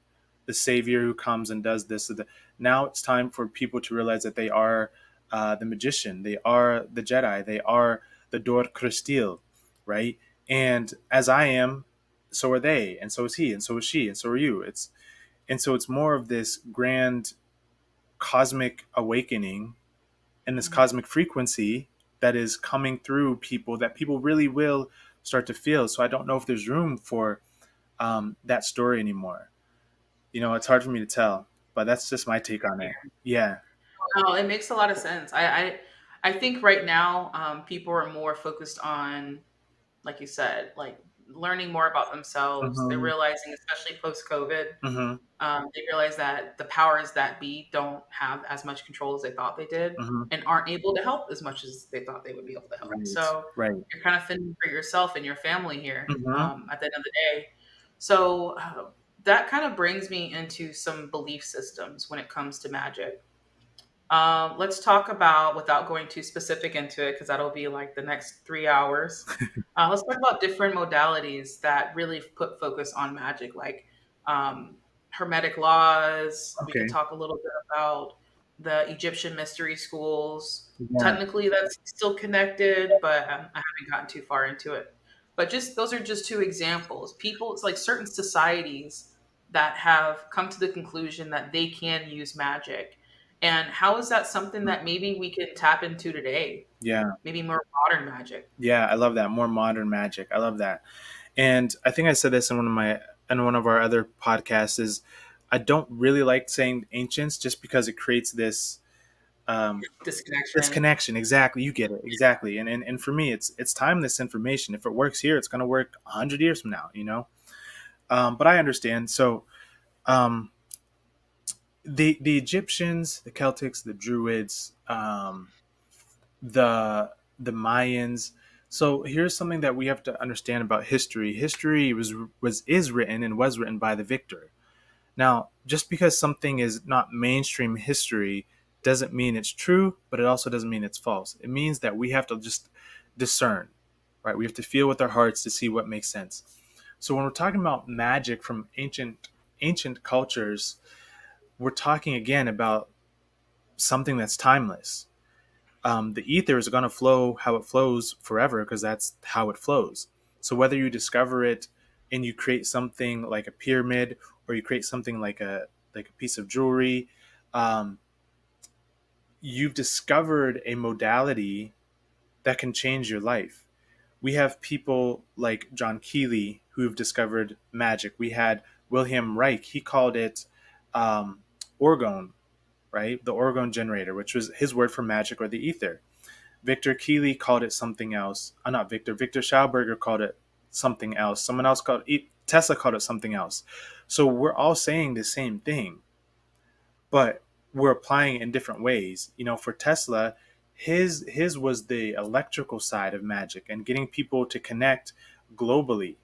Speaker 1: the savior who comes and does this. Now it's time for people to realize that they are the magician, they are the Jedi, they are the Dor Cristil, right? And as I am, so are they, and so is he, and so is she, and so are you. It's more of this grand cosmic awakening and this cosmic frequency that is coming through people that people really will start to feel. So I don't know if there's room for that story anymore. It's hard for me to tell, but that's just my take on it. Yeah.
Speaker 2: No, it makes a lot of sense. I think right now, people are more focused on, like you said, like learning more about themselves. They're
Speaker 1: Mhm.
Speaker 2: realizing, especially post COVID,
Speaker 1: Mhm.
Speaker 2: they realize that the powers that be don't have as much control as they thought they did,
Speaker 1: Mhm.
Speaker 2: and aren't able to help as much as they thought they would be able to help.
Speaker 1: Right.
Speaker 2: So
Speaker 1: Right.
Speaker 2: you're kind of fending for yourself and your family here,
Speaker 1: Mhm.
Speaker 2: at the end of the day. So that kind of brings me into some belief systems when it comes to magic. Let's talk about, without going too specific into it, because that'll be like the next 3 hours. Let's talk about different modalities that really put focus on magic, like um, hermetic laws. We could
Speaker 1: Okay.
Speaker 2: talk a little bit about the Egyptian mystery schools.
Speaker 1: Yeah.
Speaker 2: Technically, that's still connected, but I haven't gotten too far into it. But just those are just two examples. People, it's like certain societies that have come to the conclusion that they can use magic, and how is that something that maybe we can tap into today?
Speaker 1: Yeah.
Speaker 2: Maybe more modern magic.
Speaker 1: Yeah. I love that. More modern magic. I love that. And I think I said this in one of our other podcasts is I don't really like saying ancients just because it creates um, this
Speaker 2: Disconnection.
Speaker 1: connection. Exactly, you get it exactly. And for me, it's timeless information. If it works here, it's going to work 100 years from now. But I understand. So um, the Egyptians, the Celtics, the Druids, the Mayans. So here's something that we have to understand about history. History was is written and was written by the victor. Now, just because something is not mainstream history doesn't mean it's true, but it also doesn't mean it's false. It means that we have to just discern, right? We have to feel with our hearts to see what makes sense. So when we're talking about magic from ancient cultures, we're talking again about something that's timeless. The ether is going to flow how it flows forever because that's how it flows. So whether you discover it and you create something like a pyramid or you create something like a piece of jewelry, um, you've discovered a modality that can change your life. We have people like John Keeley who've discovered magic. We had Wilhelm Reich. He called it orgone, right? The orgone generator, which was his word for magic or the ether. Victor Keeley called it something else. Not Victor. Victor Schauberger called it something else. Someone else called it, Tesla called it something else. So we're all saying the same thing, but we're applying it in different ways. For Tesla, his was the electrical side of magic and getting people to connect globally,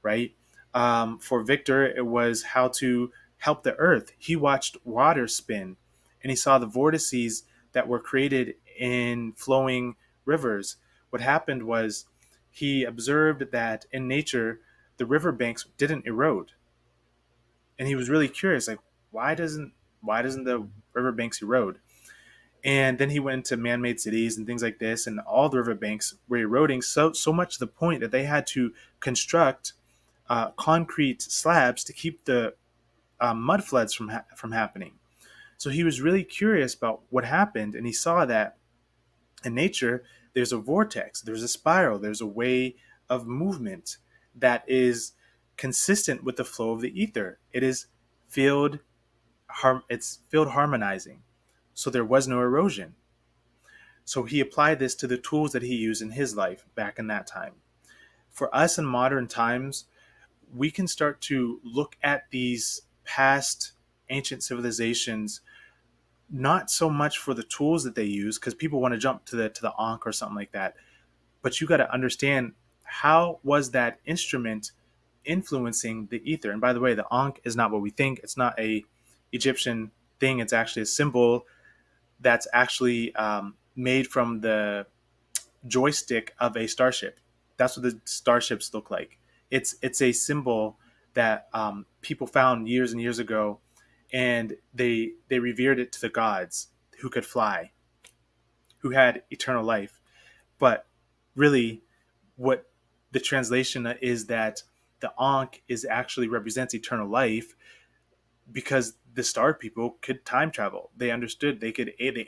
Speaker 1: right? For Victor, it was how to help the earth. He watched water spin and he saw the vortices that were created in flowing rivers. What happened was he observed that in nature, the riverbanks didn't erode. And he was really curious, like, why doesn't the riverbanks erode? And then he went into man-made cities and things like this, and all the riverbanks were eroding so much to the point that they had to construct concrete slabs to keep the mud floods from happening. So he was really curious about what happened, and he saw that in nature there's a vortex, there's a spiral, there's a way of movement that is consistent with the flow of the ether. Field, it's field harmonizing, so there was no erosion. So he applied this to the tools that he used in his life back in that time. For us in modern times, we can start to look at these past ancient civilizations not so much for the tools that they use because people want to jump to the Ankh or something like that, but you got to understand how was that instrument influencing the ether. And by the way, the Ankh is not what we think. It's not a Egyptian thing. It's actually a symbol that's actually made from the joystick of a starship. That's what the starships look like. It's a symbol that people found years and years ago, and they revered it to the gods who could fly, who had eternal life. But really, what the translation is that the Ankh is actually represents eternal life because the star people could time travel. They understood they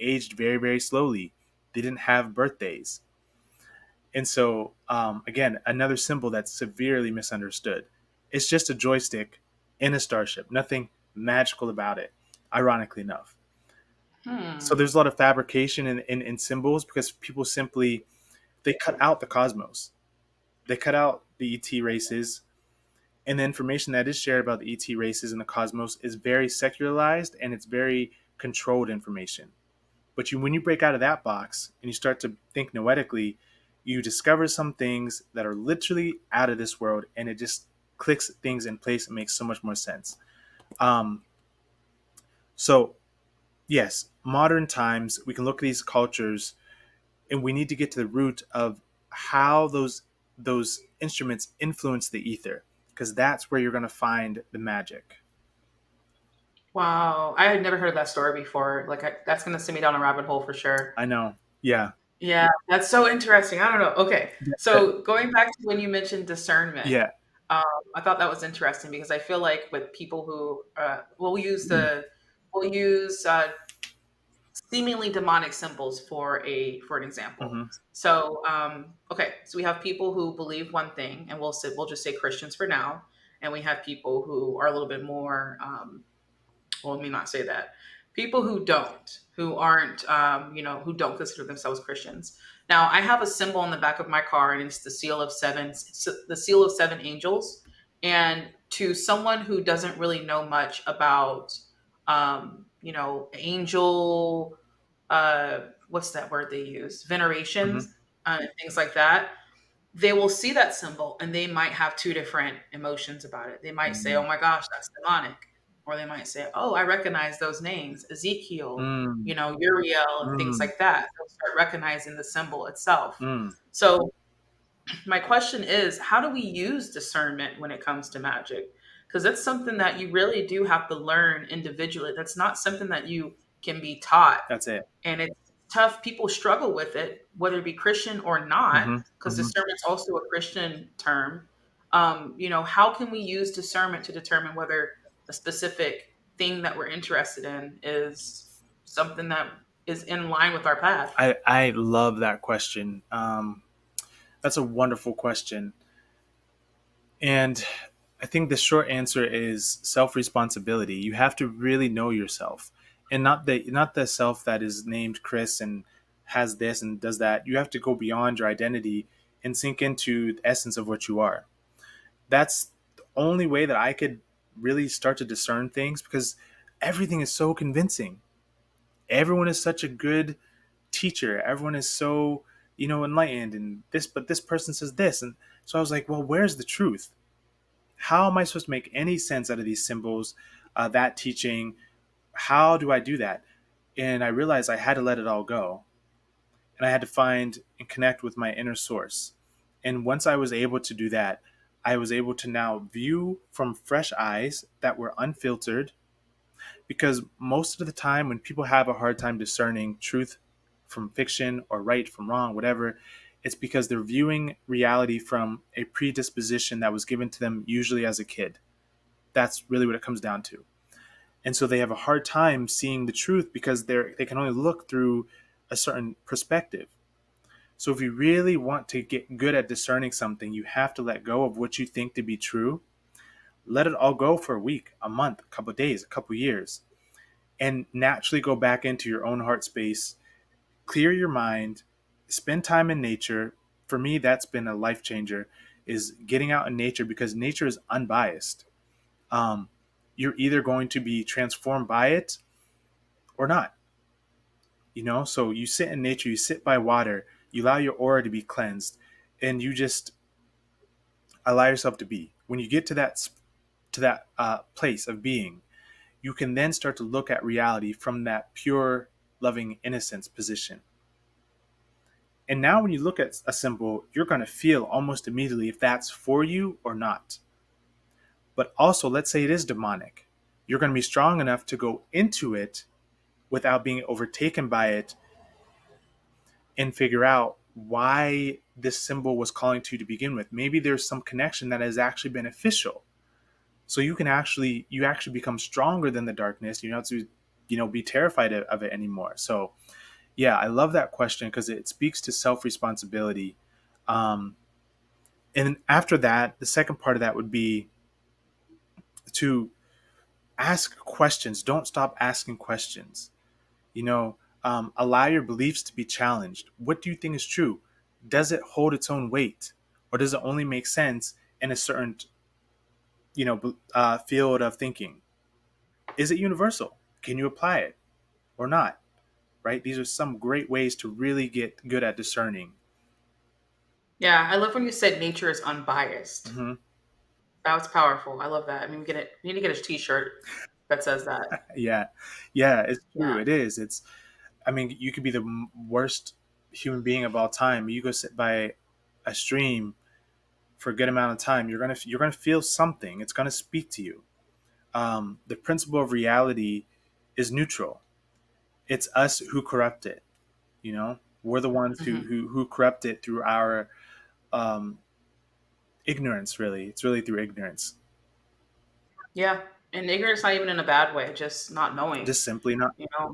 Speaker 1: aged very very slowly. They didn't have birthdays. And so, again, another symbol that's severely misunderstood. It's just a joystick in a starship, nothing magical about it, ironically enough. So
Speaker 2: Hmm.
Speaker 1: there's a lot of fabrication in symbols because people simply they cut out the cosmos. They cut out the ET races, and the information that is shared about the ET races in the cosmos is very secularized and it's very controlled information. But when you break out of that box and you start to think noetically, you discover some things that are literally out of this world, and it just clicks things in place and makes so much more sense. Um, so yes, modern times we can look at these cultures, and we need to get to the root of how those instruments influence the ether, because that's where you're going to find the magic.
Speaker 2: Wow, I had never heard that story before. Like, that's gonna send me down a rabbit hole for sure.
Speaker 1: I know. Yeah.
Speaker 2: Yeah, that's so interesting. I don't know. Okay,
Speaker 1: Yeah.
Speaker 2: so going back to when you mentioned discernment,
Speaker 1: Yeah.
Speaker 2: um, I thought that was interesting because I feel like with people who we'll use seemingly demonic symbols for an example.
Speaker 1: Mm-hmm.
Speaker 2: So okay, so we have people who believe one thing, and we'll just say Christians for now, and we have people who are a little bit more well, let me not say that. People who aren't, who don't consider themselves Christians. Now, I have a symbol on the back of my car, and it's the seal of seven, it's the seal of seven angels. And to someone who doesn't really know much about, angel, what's that word they use?
Speaker 1: Mm-hmm.
Speaker 2: Venerations, things like that, they will see that symbol and they might have two different emotions about it. They might say,
Speaker 1: Mm-hmm.
Speaker 2: "Oh my gosh, that's demonic," or they might say, "Oh, I recognize those names, Ezekiel,
Speaker 1: Mm-hmm.
Speaker 2: Uriel, and things
Speaker 1: Mm-hmm.
Speaker 2: like that." They'll start recognizing the symbol itself.
Speaker 1: Mm.
Speaker 2: So my question is, how do we use discernment when it comes to magic? Because that's something that you really do have to learn individually. That's not something that you can be taught,
Speaker 1: That's it.
Speaker 2: and it's tough. People struggle with it, whether it be Christian or not,
Speaker 1: Mm-hmm.
Speaker 2: because
Speaker 1: Mm-hmm.
Speaker 2: discernment's also a Christian term. How can we use discernment to determine whether a specific thing that we're interested in is something that is in line with our path?
Speaker 1: I love that question. That's a wonderful question. And I think the short answer is self responsibility. You have to really know yourself, and not the self that is named Chris and has this and does that. You have to go beyond your identity and sink into the essence of what you are. That's the only way that I could really start to discern things, because everything is so convincing. Everyone is such a good teacher. Everyone is so, enlightened, and but this person says this. And so I was like, well, where's the truth? How am I supposed to make any sense out of these symbols, that teaching? How do I do that? And I realized I had to let it all go. And I had to find and connect with my inner source. And once I was able to do that, I was able to now view from fresh eyes that were unfiltered. Because most of the time, when people have a hard time discerning truth from fiction or right from wrong, whatever, it's because they're viewing reality from a predisposition that was given to them, usually as a kid. That's really what it comes down to. And so they have a hard time seeing the truth because they can only look through a certain perspective. So if you really want to get good at discerning something, you have to let go of what you think to be true. Let it all go for a week, a month, a couple of days, a couple of years, and naturally go back into your own heart space. Clear your mind, spend time in nature. For me, that's been a life changer, is getting out in nature, because nature is unbiased. um, you're either going to be transformed by it or not. So you sit in nature, you sit by water, you allow your aura to be cleansed, and you just allow yourself to be. When you get to that place of being, you can then start to look at reality from that pure, loving innocence position. And now when you look at a symbol, you're going to feel almost immediately if that's for you or not. But also, let's say it is demonic. You're going to be strong enough to go into it without being overtaken by it, and figure out why this symbol was calling to you to begin with. Maybe there's some connection that is actually beneficial. So you actually become stronger than the darkness. You don't have to, be terrified of it anymore. So yeah, I love that question because it speaks to self responsibility. Um, and then after that, the second part of that would be to ask questions. Don't stop asking questions. You know, allow your beliefs to be challenged. What do you think is true? Does it hold its own weight? or does it only make sense in a certain field of thinking? Is it universal? Can you apply it or not? Right? These are some great ways to really get good at discerning.
Speaker 2: Yeah, I love when you said nature is unbiased.
Speaker 1: Hmm.
Speaker 2: That was powerful. I love that. I mean, we need to get a T-shirt that says that.
Speaker 1: Yeah, yeah, it's true.
Speaker 2: Yeah.
Speaker 1: It is. It's. I mean, you could be the worst human being of all time. You go sit by a stream for a good amount of time. You're gonna feel something. It's gonna speak to you. The principle of reality is neutral. It's us who corrupt it. We're the ones who
Speaker 2: Hmm.
Speaker 1: who, who corrupt it through our um, ignorance. Really, it's really through ignorance.
Speaker 2: Yeah, and ignorance not even in a bad way, just not knowing.
Speaker 1: Just simply not.
Speaker 2: You know,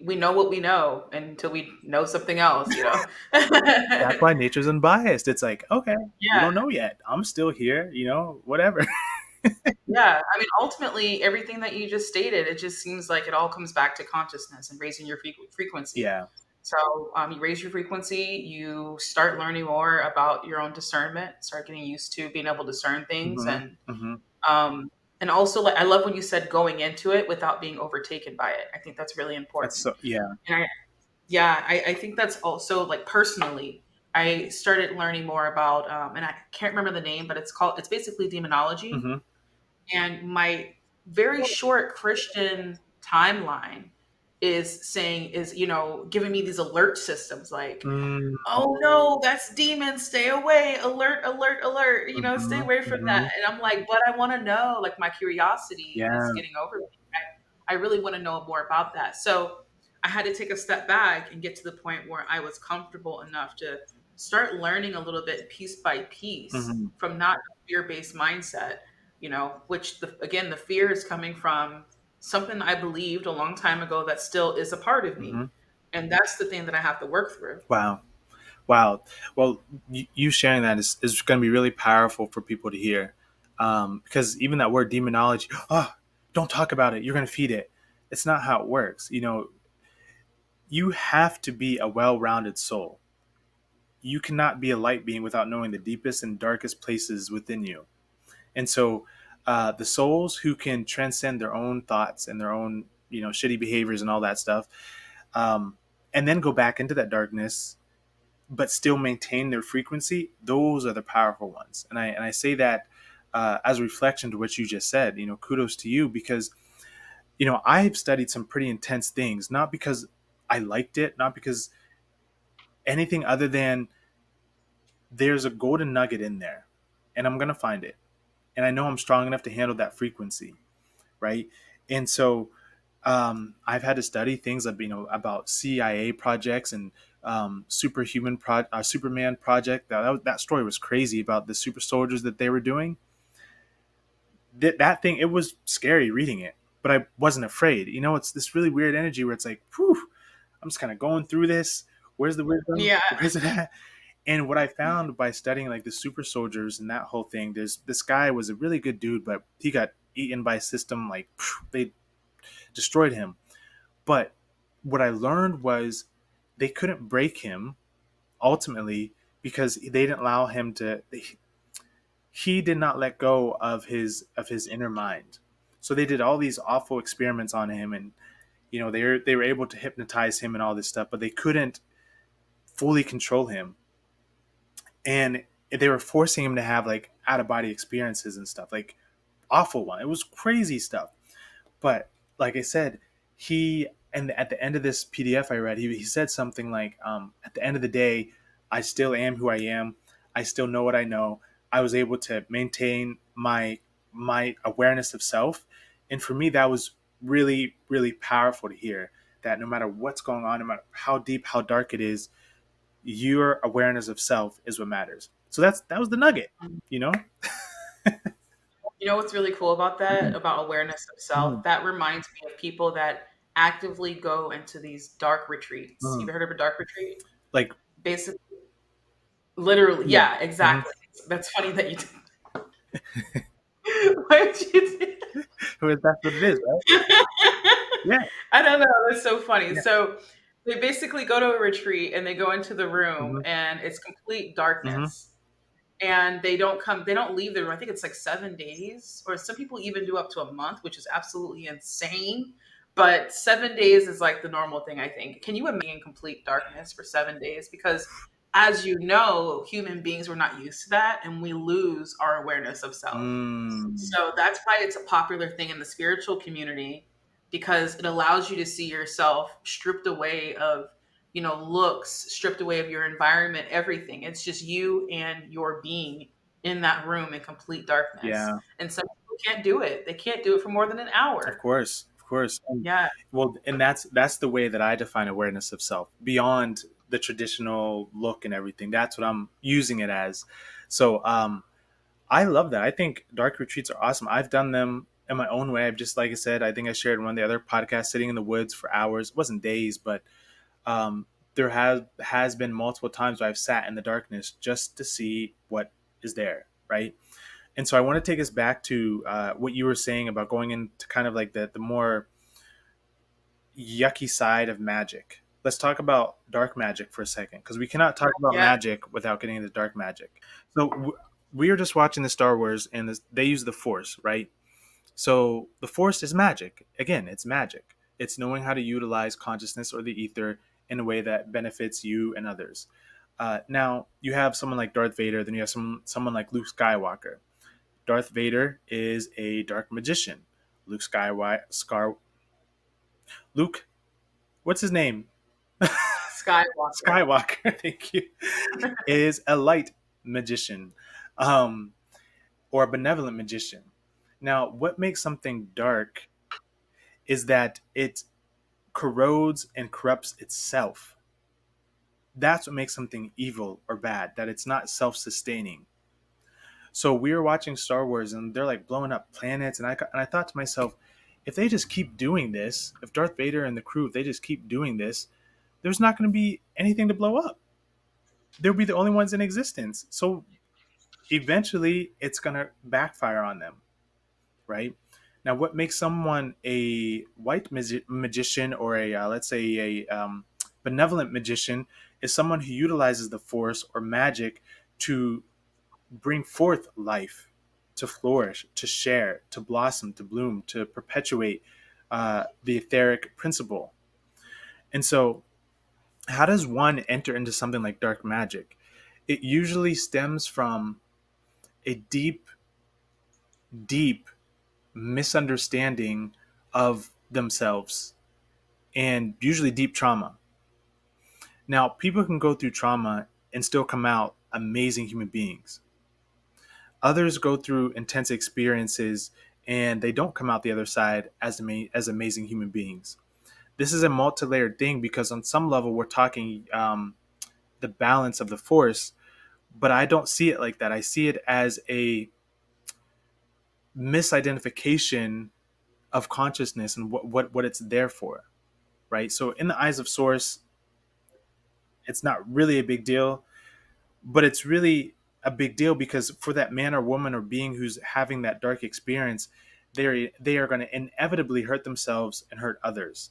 Speaker 2: we know what we know until we know something else. You know.
Speaker 1: That's why nature's unbiased. It's like, okay, you
Speaker 2: Yeah,
Speaker 1: don't know yet. I'm still here. Whatever.
Speaker 2: yeah. I mean, ultimately, everything that you just stated, it just seems like it all comes back to consciousness and raising your frequency.
Speaker 1: Yeah.
Speaker 2: So, you raise your frequency, you start learning more about your own discernment, start getting used to being able to discern things,
Speaker 1: Hmm. Hmm.
Speaker 2: um, and also, like, I love when you said going into it without being overtaken by it. I think that's really
Speaker 1: That's
Speaker 2: important.
Speaker 1: so. Yeah.
Speaker 2: And yeah, I think that's also like personally. I started learning more about, and I can't remember the name, but it's basically demonology.
Speaker 1: Hmm.
Speaker 2: And my very short Christian timeline is giving me these alert systems like,
Speaker 1: Mm.
Speaker 2: oh no, that's demons, stay away, alert, alert, alert, stay
Speaker 1: Hmm.
Speaker 2: away from that.
Speaker 1: Hmm.
Speaker 2: And I'm like, but I want to know, like my curiosity is
Speaker 1: Yeah.
Speaker 2: getting over me. I really want to know more about that. So I had to take a step back and get to the point where I was comfortable enough to start learning a little bit piece by piece
Speaker 1: Hmm.
Speaker 2: from not a fear-based mindset, which again, the fear is coming from something I believed a long time ago that still is a part of
Speaker 1: Hmm.
Speaker 2: me. And that's the thing that I have to work through.
Speaker 1: Wow. Wow. Well, you sharing that is going to be really powerful for people to hear, because even that word demonology, oh, don't talk about it. You're going to feed it. It's not how it works. You have to be a well-rounded soul. You cannot be a light being without knowing the deepest and darkest places within you. And so, the souls who can transcend their own thoughts and their own, shitty behaviors and all that stuff, um, and then go back into that darkness but still maintain their frequency, those are the powerful ones. And I say that as a reflection to what you just said. Kudos to you, because I've studied some pretty intense things, not because I liked it, not because anything other than there's a golden nugget in there, and I'm gonna find it, and I know I'm strong enough to handle that frequency, right? And so I've had to study things like, about CIA projects and Superman project. That story was crazy about the super soldiers that they were doing. That thing, it was scary reading it, but I wasn't afraid. It's this really weird energy where it's like, whew, I'm just kind of going through this. Where's the wisdom?
Speaker 2: Yeah.
Speaker 1: Where's it at? And what I found by studying like the super soldiers and that whole thing, there's this guy was a really good dude, but he got eaten by a system like they destroyed him. But what I learned was they couldn't break him ultimately because they didn't allow him to. He did not let go of his inner mind. So they did all these awful experiments on him, and they were able to hypnotize him and all this stuff, but they couldn't fully control him, and they were forcing him to have like out of body experiences and stuff, like awful one. It was crazy stuff. But like I said, he and at the end of this PDF I read, he said something like, at the end of the day, I still am who I am. I still know what I know. I was able to maintain my awareness of self, and for me, that was really really powerful to hear. That no matter what's going on, no matter how deep, how dark it is, your awareness of self is what matters. So that was the nugget, you know.
Speaker 2: You know what's really cool about that, about awareness of self?
Speaker 1: Mhm.
Speaker 2: That reminds me of people that actively go into these dark retreats. You
Speaker 1: Mhm.
Speaker 2: ever heard of a dark retreat?
Speaker 1: Like,
Speaker 2: Basically, literally,
Speaker 1: yeah.
Speaker 2: yeah,
Speaker 1: Mhm.
Speaker 2: exactly. That's funny that you did. Why would you do
Speaker 1: That's what it is, right? Yeah.
Speaker 2: I don't know. That's so funny.
Speaker 1: Yeah.
Speaker 2: So they basically go to a retreat and they go into the room
Speaker 1: Mhm.
Speaker 2: and it's complete
Speaker 1: Mhm.
Speaker 2: darkness. and they don't leave the room. I think it's like 7 days, or some people even do up to a month, which is absolutely insane. But 7 days is like the normal thing, I think. Can you imagine in complete darkness for 7 days? Because as you know, human beings were not used to that, and we lose our awareness of self.
Speaker 1: Mm,
Speaker 2: So that's why it's a popular thing in the spiritual community, because it allows you to see yourself stripped away of, looks, stripped away of your environment, everything. It's just you and your being in that room in complete darkness.
Speaker 1: yeah,
Speaker 2: And some people can't do it. They can't do it for more than an hour.
Speaker 1: of course. And,
Speaker 2: Yeah.
Speaker 1: well, and that's the way that I define awareness of self beyond the traditional look and everything. That's what I'm using it as. So, I love that. I think dark retreats are awesome. I've done them in my own way. I've just, like I said, I think I shared in one of the other podcasts, sitting in the woods for hours. It wasn't days, but um, there has been multiple times where I've sat in the darkness just to see what is there, right? And so I want to take us back to what you were saying about going into kind of like the more yucky side of magic. Let's talk about dark magic for a second, because we cannot talk about
Speaker 2: Yeah.
Speaker 1: magic without getting into dark magic. So we were just watching the Star Wars, and they use the Force, right? So the Force is magic. Again, it's magic. It's knowing how to utilize consciousness or the ether in a way that benefits you and others. Now you have someone like Darth Vader, then you have someone like Luke Skywalker. Darth Vader is a dark magician. Luke Luke, what's his name?
Speaker 2: Skywalker.
Speaker 1: Skywalker, thank you, is a light magician, um, or a benevolent magician. Now, what makes something dark is that it corrodes and corrupts itself. That's what makes something evil or bad, that it's not self sustaining. So we were watching Star Wars and they're like blowing up planets. And I thought to myself, if they just keep doing this, if Darth Vader and the crew, if they just keep doing this, there's not going to be anything to blow up. They'll be the only ones in existence. So eventually it's going to backfire on them, right? Now, what makes someone a white magician, or let's say, a benevolent magician, is someone who utilizes the force or magic to bring forth life, to flourish, to share, to blossom, to bloom, to perpetuate the etheric principle. And so, how does one enter into something like dark magic? It usually stems from a deep, deep misunderstanding of themselves, and usually deep trauma. Now, people can go through trauma and still come out amazing human beings. Others go through intense experiences and they don't come out the other side as amazing human beings. This is a multi-layered thing, because on some level we're talking the balance of the force, but I don't see it like that. I see it as a misidentification of consciousness and what it's there for, right? So in the eyes of source, it's not really a big deal, but it's really a big deal because for that man or woman or being who's having that dark experience, they are going to inevitably hurt themselves and hurt others,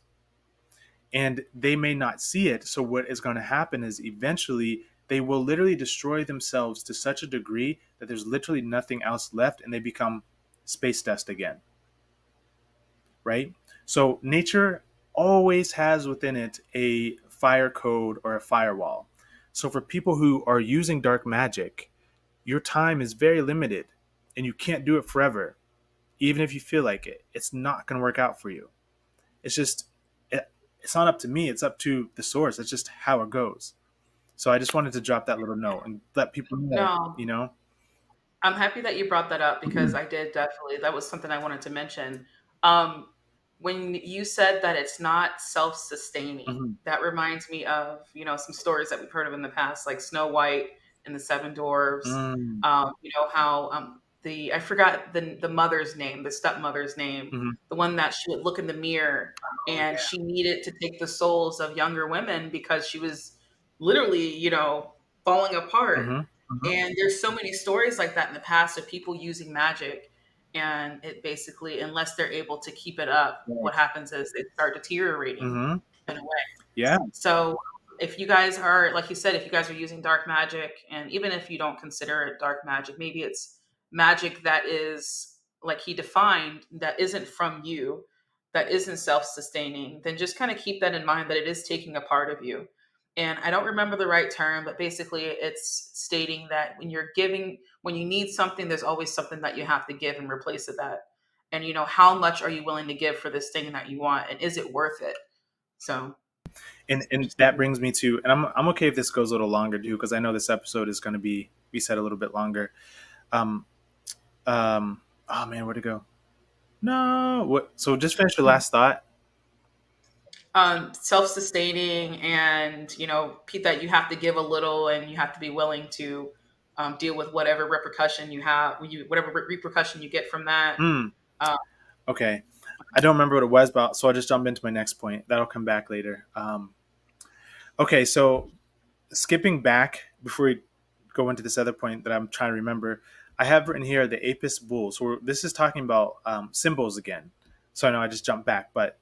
Speaker 1: and they may not see it. So what is going to happen is eventually they will literally destroy themselves to such a degree that there's literally nothing else left, and they become space dust again, right? So nature always has within it a fire code or a firewall. So for people who are using dark magic, your time is very limited and you can't do it forever. Even if you feel like it, it's not going to work out for you. It's just, it's not up to me. It's up to the source. That's just how it goes. So I just wanted to drop that little note and let people know,
Speaker 2: No,
Speaker 1: you know?
Speaker 2: I'm happy that you brought that up, because I did definitely, that was something I wanted to mention. Um, when you said that it's not self-sustaining,
Speaker 1: Mhm.
Speaker 2: that reminds me of, some stories that we've heard of in the past, like Snow White and the Seven Dwarfs.
Speaker 1: Mm.
Speaker 2: How I forgot the mother's name, the stepmother's name,
Speaker 1: Mhm.
Speaker 2: the one that she would look in the mirror
Speaker 1: Oh,
Speaker 2: and she needed to take the souls of younger women because she was literally, falling
Speaker 1: yeah.
Speaker 2: apart.
Speaker 1: Mhm.
Speaker 2: And there's so many stories like that in the past of people using magic, and it basically, unless they're able to keep it up,
Speaker 1: Right.
Speaker 2: what happens is they start deteriorating
Speaker 1: Mhm.
Speaker 2: in a way.
Speaker 1: Yeah.
Speaker 2: So if you guys are, like you said, if you guys are using dark magic, and even if you don't consider it dark magic, maybe it's magic that is, like he defined, that isn't from you, that isn't self-sustaining, then just kind of keep that in mind, that it is taking a part of you. And I don't remember the right term, but basically it's stating that when you're giving, when you need something, there's always something that you have to give in replace of that. And how much are you willing to give for this thing that you want, and is it worth it? So
Speaker 1: And that brings me to, and I'm okay if this goes a little longer too, because I know this episode is going to be set a little bit longer. Um, oh man, where'd it go? No, what? So just finish your last thought.
Speaker 2: self-sustaining, and that you have to give a little, and you have to be willing to deal with whatever repercussion you have, whatever repercussion you get from that.
Speaker 1: Hmm.
Speaker 2: um,
Speaker 1: Okay, I don't remember what it was, but so I'll just jump into my next point. That'll come back later. Okay, so skipping back before we go into this other point that I'm trying to remember, I have written here the Apis bull. So this is talking about symbols again. So I know I just jumped back, but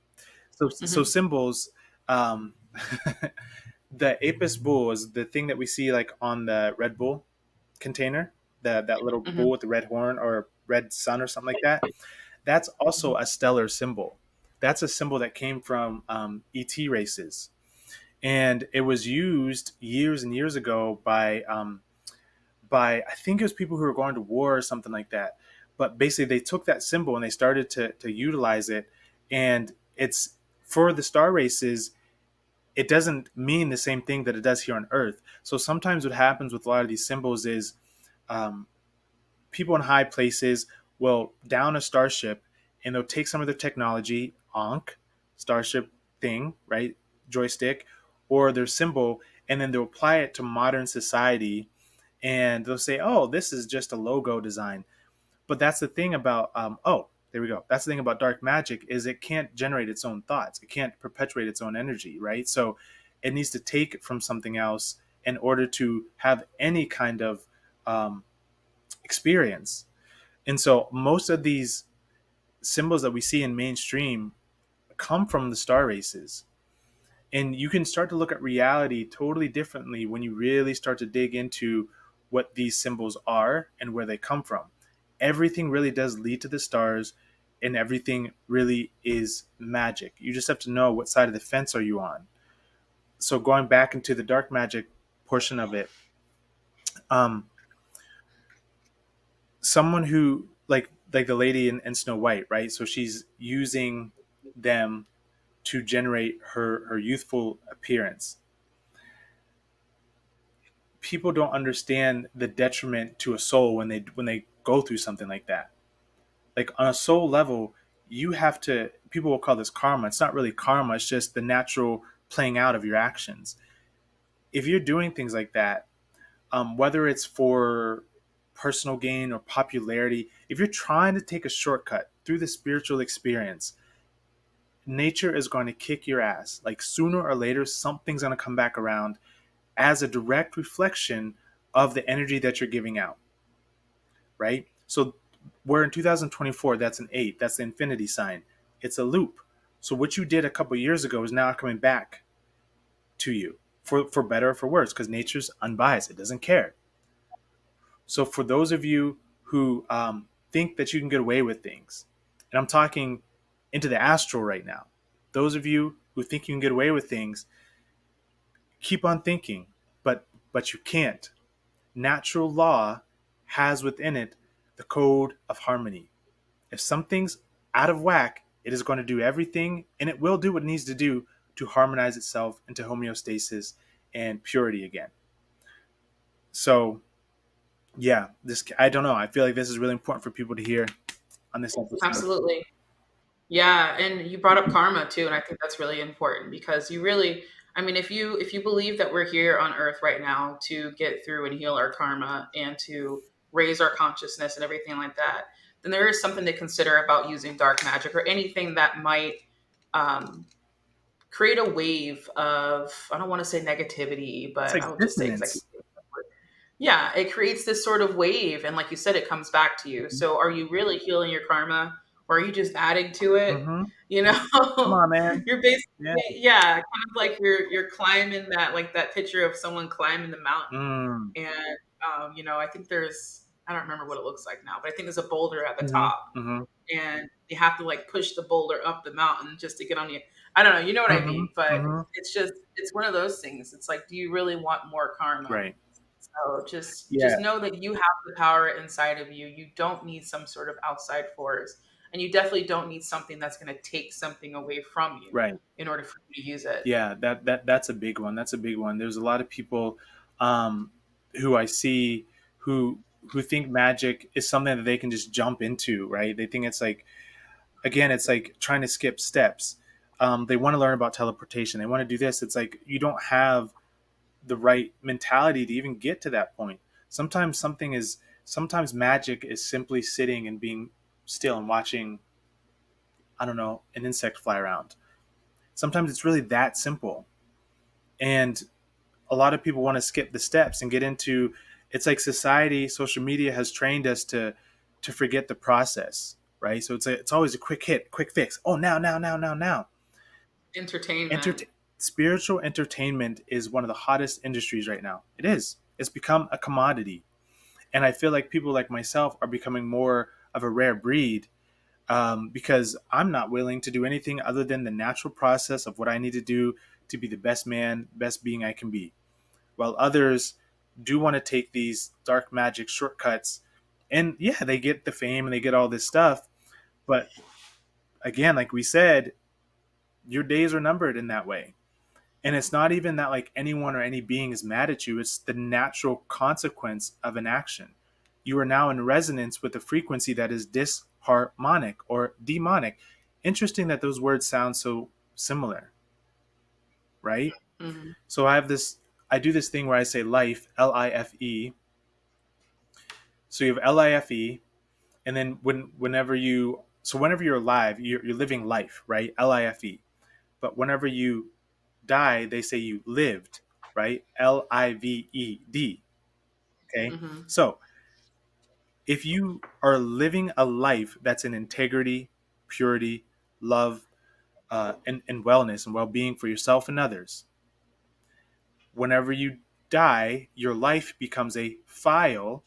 Speaker 1: so
Speaker 2: mhm,
Speaker 1: symbols. Um, the Apis bull is the thing that we see like on the Red Bull container, that little bull
Speaker 2: mhm,
Speaker 1: with the red horn or red sun or something like that. That's also
Speaker 2: mhm,
Speaker 1: a stellar symbol. That's a symbol that came from ET races, and it was used years and years ago by I think it was people who were going to war or something like that. But basically, they took that symbol and they started to utilize it, and it's for the star races. It doesn't mean the same thing that it does here on Earth. So sometimes what happens with a lot of these symbols is um, people in high places will down a starship and they'll take some of their technology, Ankh, starship thing, right, joystick, or their symbol, and then they'll apply it to modern society, and they'll say, "Oh, this is just a logo design." But that's the thing about oh, there we go. That's the thing about dark magic is it can't generate its own thoughts. It can't perpetuate its own energy, right? So it needs to take it from something else in order to have any kind of experience. And so most of these symbols that we see in mainstream come from the star races. And you can start to look at reality totally differently when you really start to dig into what these symbols are and where they come from. Everything really does lead to the stars, and everything really is magic. You just have to know what side of the fence are you on. So going back into the dark magic portion of it, um, someone who like the lady in Snow White, right? So she's using them to generate her youthful appearance. People don't understand the detriment to a soul when they go through something like that. Like on a soul level, you have to. People will call this karma. It's not really karma. It's just the natural playing out of your actions. If you're doing things like that, whether it's for personal gain or popularity, if you're trying to take a shortcut through the spiritual experience, nature is going to kick your ass. Like sooner or later, something's going to come back around as a direct reflection of the energy that you're giving out, right? So we're in 2024, that's an 8, that's the infinity sign. It's a loop. So what you did a couple years ago is now coming back to you for better or for worse, because nature's unbiased. It doesn't care. So for those of you who think that you can get away with things, and I'm talking into the astral right now, those of you who think you can get away with things, keep on thinking, but you can't. Natural law has within it the code of harmony. If something's out of whack, it is going to do everything, and it will do what it needs to do to harmonize itself into homeostasis and purity again. So, yeah, this I don't know. I feel like this is really important for people to hear on this episode.
Speaker 2: absolutely. Yeah, and you brought up karma too, and I think that's really important, because you really, I mean, if you believe that we're here on earth right now to get through and heal our karma and to raise our consciousness and everything like that, then there is something to consider about using dark magic or anything that might um, create a wave of, I don't want to say negativity,
Speaker 1: It's
Speaker 2: but
Speaker 1: like
Speaker 2: I'll just say, because I
Speaker 1: dissonance.
Speaker 2: keep, yeah, it creates this sort of wave, and like you said, it comes back to you. So are you really healing your karma, or are you just adding to it?
Speaker 1: Mm-hmm.
Speaker 2: You
Speaker 1: Come
Speaker 2: know,
Speaker 1: on, man.
Speaker 2: you're
Speaker 1: Yeah.
Speaker 2: basically, yeah, kind of like you're climbing that, like that picture of someone climbing the mountain.
Speaker 1: Mm.
Speaker 2: And I think I don't remember what it looks like now, but I think there's a boulder at the
Speaker 1: Mm-hmm.
Speaker 2: top,
Speaker 1: Mm-hmm.
Speaker 2: and you have to like push the boulder up the mountain just to get on the. I don't know, you know what I
Speaker 1: Mm-hmm.
Speaker 2: mean? But
Speaker 1: Mm-hmm.
Speaker 2: it's one of those things. It's like, do you really want more karma?
Speaker 1: Right.
Speaker 2: So just
Speaker 1: Yeah.
Speaker 2: know that you have the power inside of you. You don't need some sort of outside force, and you definitely don't need something that's going to take something away from you
Speaker 1: Right.
Speaker 2: in order for you to use it.
Speaker 1: Yeah. That's a big one. That's a big one. There's a lot of people um, who I see who who think magic is something that they can just jump into. Right. They think it's like, again, it's like trying to skip steps. They want to learn about teleportation. They want to do this. It's like you don't have the right mentality to even get to that point. Sometimes something is sometimes magic is simply sitting and being still and watching, I don't know, an insect fly around. Sometimes it's really that simple. And a lot of people want to skip the steps and get into, it's like society, social media has trained us to forget the process, right? So it's always a quick hit, quick fix. Oh, now.
Speaker 2: Entertainment.
Speaker 1: Entertain Spiritual entertainment is one of the hottest industries right now. It is. It's become a commodity. And I feel like people like myself are becoming more of a rare breed, because I'm not willing to do anything other than the natural process of what I need to do to be the best man, best being I can be. While others do want to take these dark magic shortcuts, and yeah, they get the fame and they get all this stuff. But again, like we said, your days are numbered in that way. And it's not even that like anyone or any being is mad at you, it's the natural consequence of an action. You are now in resonance with a frequency that is disharmonic or demonic. Interesting that those words sound so similar, right?
Speaker 2: Hmm.
Speaker 1: So I do this thing where I say life, Life. So you have Life, and then whenever you're alive, you're living life, right? Life. But whenever you die, they say you lived, right? Lived. Okay.
Speaker 2: Hmm.
Speaker 1: So if you are living a life that's in integrity, purity, love, and wellness and well being for yourself and others, whenever you die, your life becomes a file,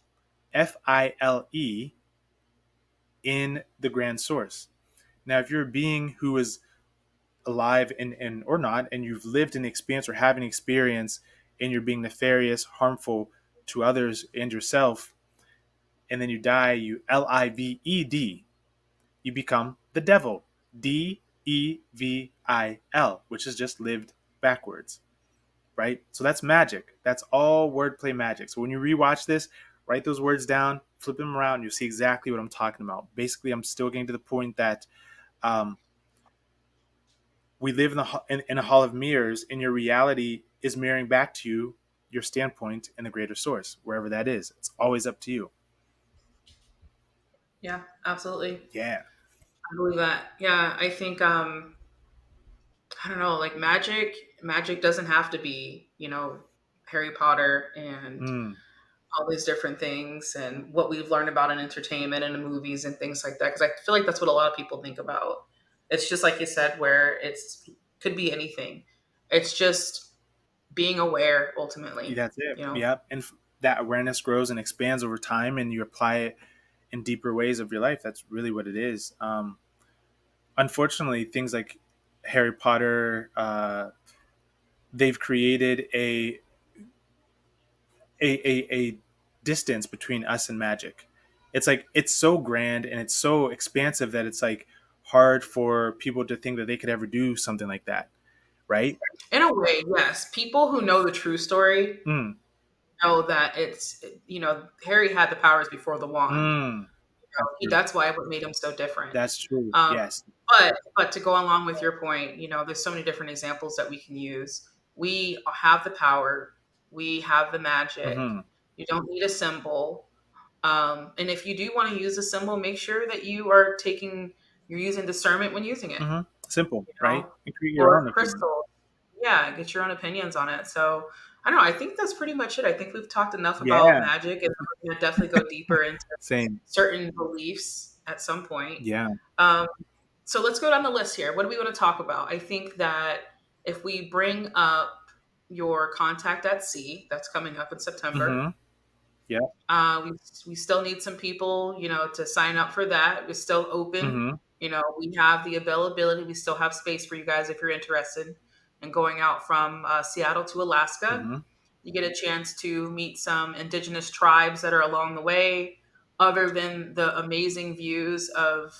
Speaker 1: File, in the grand source. Now, if you're a being who is alive and or not, and you've lived an experience or have an experience, and you're being nefarious, harmful to others and yourself, and then you die, you Lived, you become the devil, Devil, which is just lived backwards, right? So that's magic. That's all wordplay magic. So when you rewatch this, write those words down, flip them around, you'll see exactly what I'm talking about. Basically, I'm still getting to the point that um, we live in a hall of mirrors, and your reality is mirroring back to you your standpoint in the greater source, wherever that is. It's always up to you.
Speaker 2: Yeah, absolutely.
Speaker 1: Yeah.
Speaker 2: I believe that. Yeah, I think I don't know, like magic doesn't have to be, Harry Potter and
Speaker 1: Mm.
Speaker 2: all these different things and what we've learned about in entertainment and in movies and things like that, because I feel like that's what a lot of people think about. It's just like you said, where it's could be anything. It's just being aware ultimately,
Speaker 1: That's it.
Speaker 2: you know.
Speaker 1: Yep. And that awareness grows and expands over time, and you apply it in deeper ways of your life. That's really what it is. Unfortunately, things like Harry Potter, they've created a distance between us and magic. It's like it's so grand and it's so expansive that it's like hard for people to think that they could ever do something like that, right?
Speaker 2: In a way, yes. People who know the true story
Speaker 1: Mm,
Speaker 2: know that Harry had the powers before the wand.
Speaker 1: that's true.
Speaker 2: That's why what made him so different.
Speaker 1: That's true.
Speaker 2: Um,
Speaker 1: Yes.
Speaker 2: but to go along with your point, there's so many different examples that we can use. We have the power. We have the magic.
Speaker 1: Mm-hmm.
Speaker 2: You don't need a symbol. And if you do want to use a symbol, make sure that you're using discernment when using it.
Speaker 1: Mm-hmm. Simple,
Speaker 2: You
Speaker 1: right?
Speaker 2: know,
Speaker 1: And create your
Speaker 2: or
Speaker 1: own opinion.
Speaker 2: crystal. Yeah, get your own opinions on it. So I don't know. I think that's pretty much it. I think we've talked enough about
Speaker 1: Yeah.
Speaker 2: magic, and we're going to definitely go deeper into
Speaker 1: Same.
Speaker 2: certain beliefs at some point.
Speaker 1: Yeah.
Speaker 2: Um, so let's go down the list here. What do we want to talk about? I think that if we bring up your Contact at Sea, that's coming up in September.
Speaker 1: Mm-hmm. Yeah.
Speaker 2: We still need some people, to sign up for that. We're still open.
Speaker 1: Mm-hmm.
Speaker 2: We have the availability. We still have space for you guys if you're interested in going out from Seattle to Alaska.
Speaker 1: Mm-hmm.
Speaker 2: You get a chance to meet some indigenous tribes that are along the way, other than the amazing views of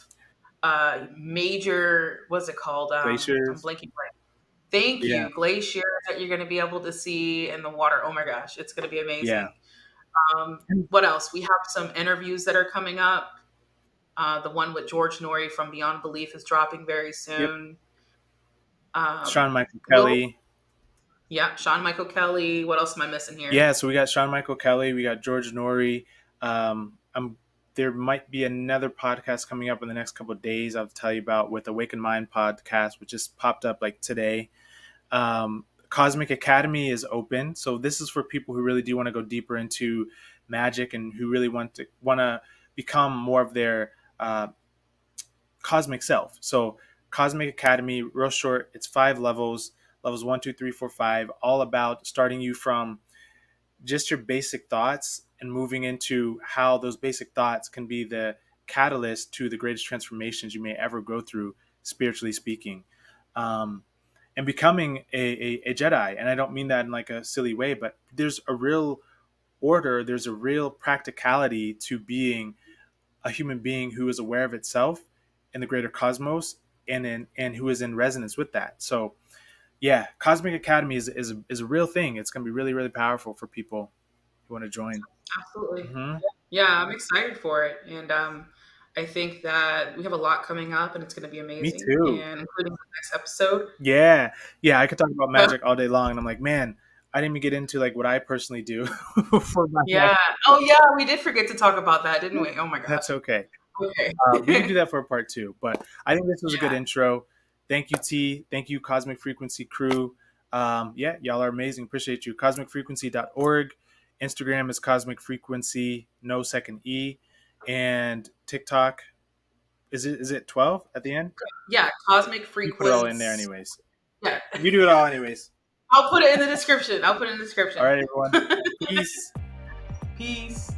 Speaker 2: major, what's it called? I'm
Speaker 1: Glaciers.
Speaker 2: blanking right. Thank
Speaker 1: Yeah.
Speaker 2: you. Glaciers that you're going to be able to see in the water. Oh my gosh, it's going to be
Speaker 1: Yeah.
Speaker 2: amazing. What else? We have some interviews that are coming up. The one with George Noory from Beyond Belief is dropping very
Speaker 1: Yep.
Speaker 2: soon.
Speaker 1: Sean Michael
Speaker 2: Will,
Speaker 1: Kelly.
Speaker 2: yeah, Sean Michael Kelly. What else am I missing here?
Speaker 1: Yeah, so we got Sean Michael Kelly, we got George Noory. There might be another podcast coming up in the next couple of days. I'll tell you about with Awaken Mind podcast, which just popped up like today. Cosmic Academy is open, so this is for people who really do want to go deeper into magic and who really want to become more of their cosmic self. So Cosmic Academy, real short, it's 5 levels. Levels 1, 2, 3, 4, 5, all about starting you from just your basic thoughts and moving into how those basic thoughts can be the catalyst to the greatest transformations you may ever go through, spiritually speaking. Um, and becoming a Jedi. And I don't mean that in like a silly way, but there's a real order, there's a real practicality to being a human being who is aware of itself in the greater cosmos and who is in resonance with that. So yeah, Cosmic Academy is a real thing. It's going to be really, really powerful for people who want to join.
Speaker 2: Absolutely.
Speaker 1: Hmm.
Speaker 2: Yeah, I'm excited for it. And I think that we have a lot coming up and it's going to be
Speaker 1: Me
Speaker 2: amazing,
Speaker 1: too.
Speaker 2: and including the next episode.
Speaker 1: Yeah, yeah. I could talk about magic all day long, and I'm like, man, I didn't even get into like what I personally do for my
Speaker 2: Yeah.
Speaker 1: magic.
Speaker 2: Oh, yeah. We did forget to talk about that, didn't we? Oh my gosh.
Speaker 1: That's okay.
Speaker 2: Okay.
Speaker 1: We could do that for a part two, but I think this was a good
Speaker 2: Yeah.
Speaker 1: intro. Thank you, T. Thank you, Cosmic Frequency crew. Yeah, y'all are amazing. Appreciate you. CosmicFrequency.org. Instagram is Cosmic Frequency, no second E. And TikTok, is it 12 at the end?
Speaker 2: Yeah. Cosmic
Speaker 1: You put it all in there
Speaker 2: frequency.
Speaker 1: anyways.
Speaker 2: Yeah.
Speaker 1: You do it all anyways.
Speaker 2: I'll put it in the description. I'll put it in the
Speaker 1: All
Speaker 2: description.
Speaker 1: right, everyone. Peace.
Speaker 2: Peace.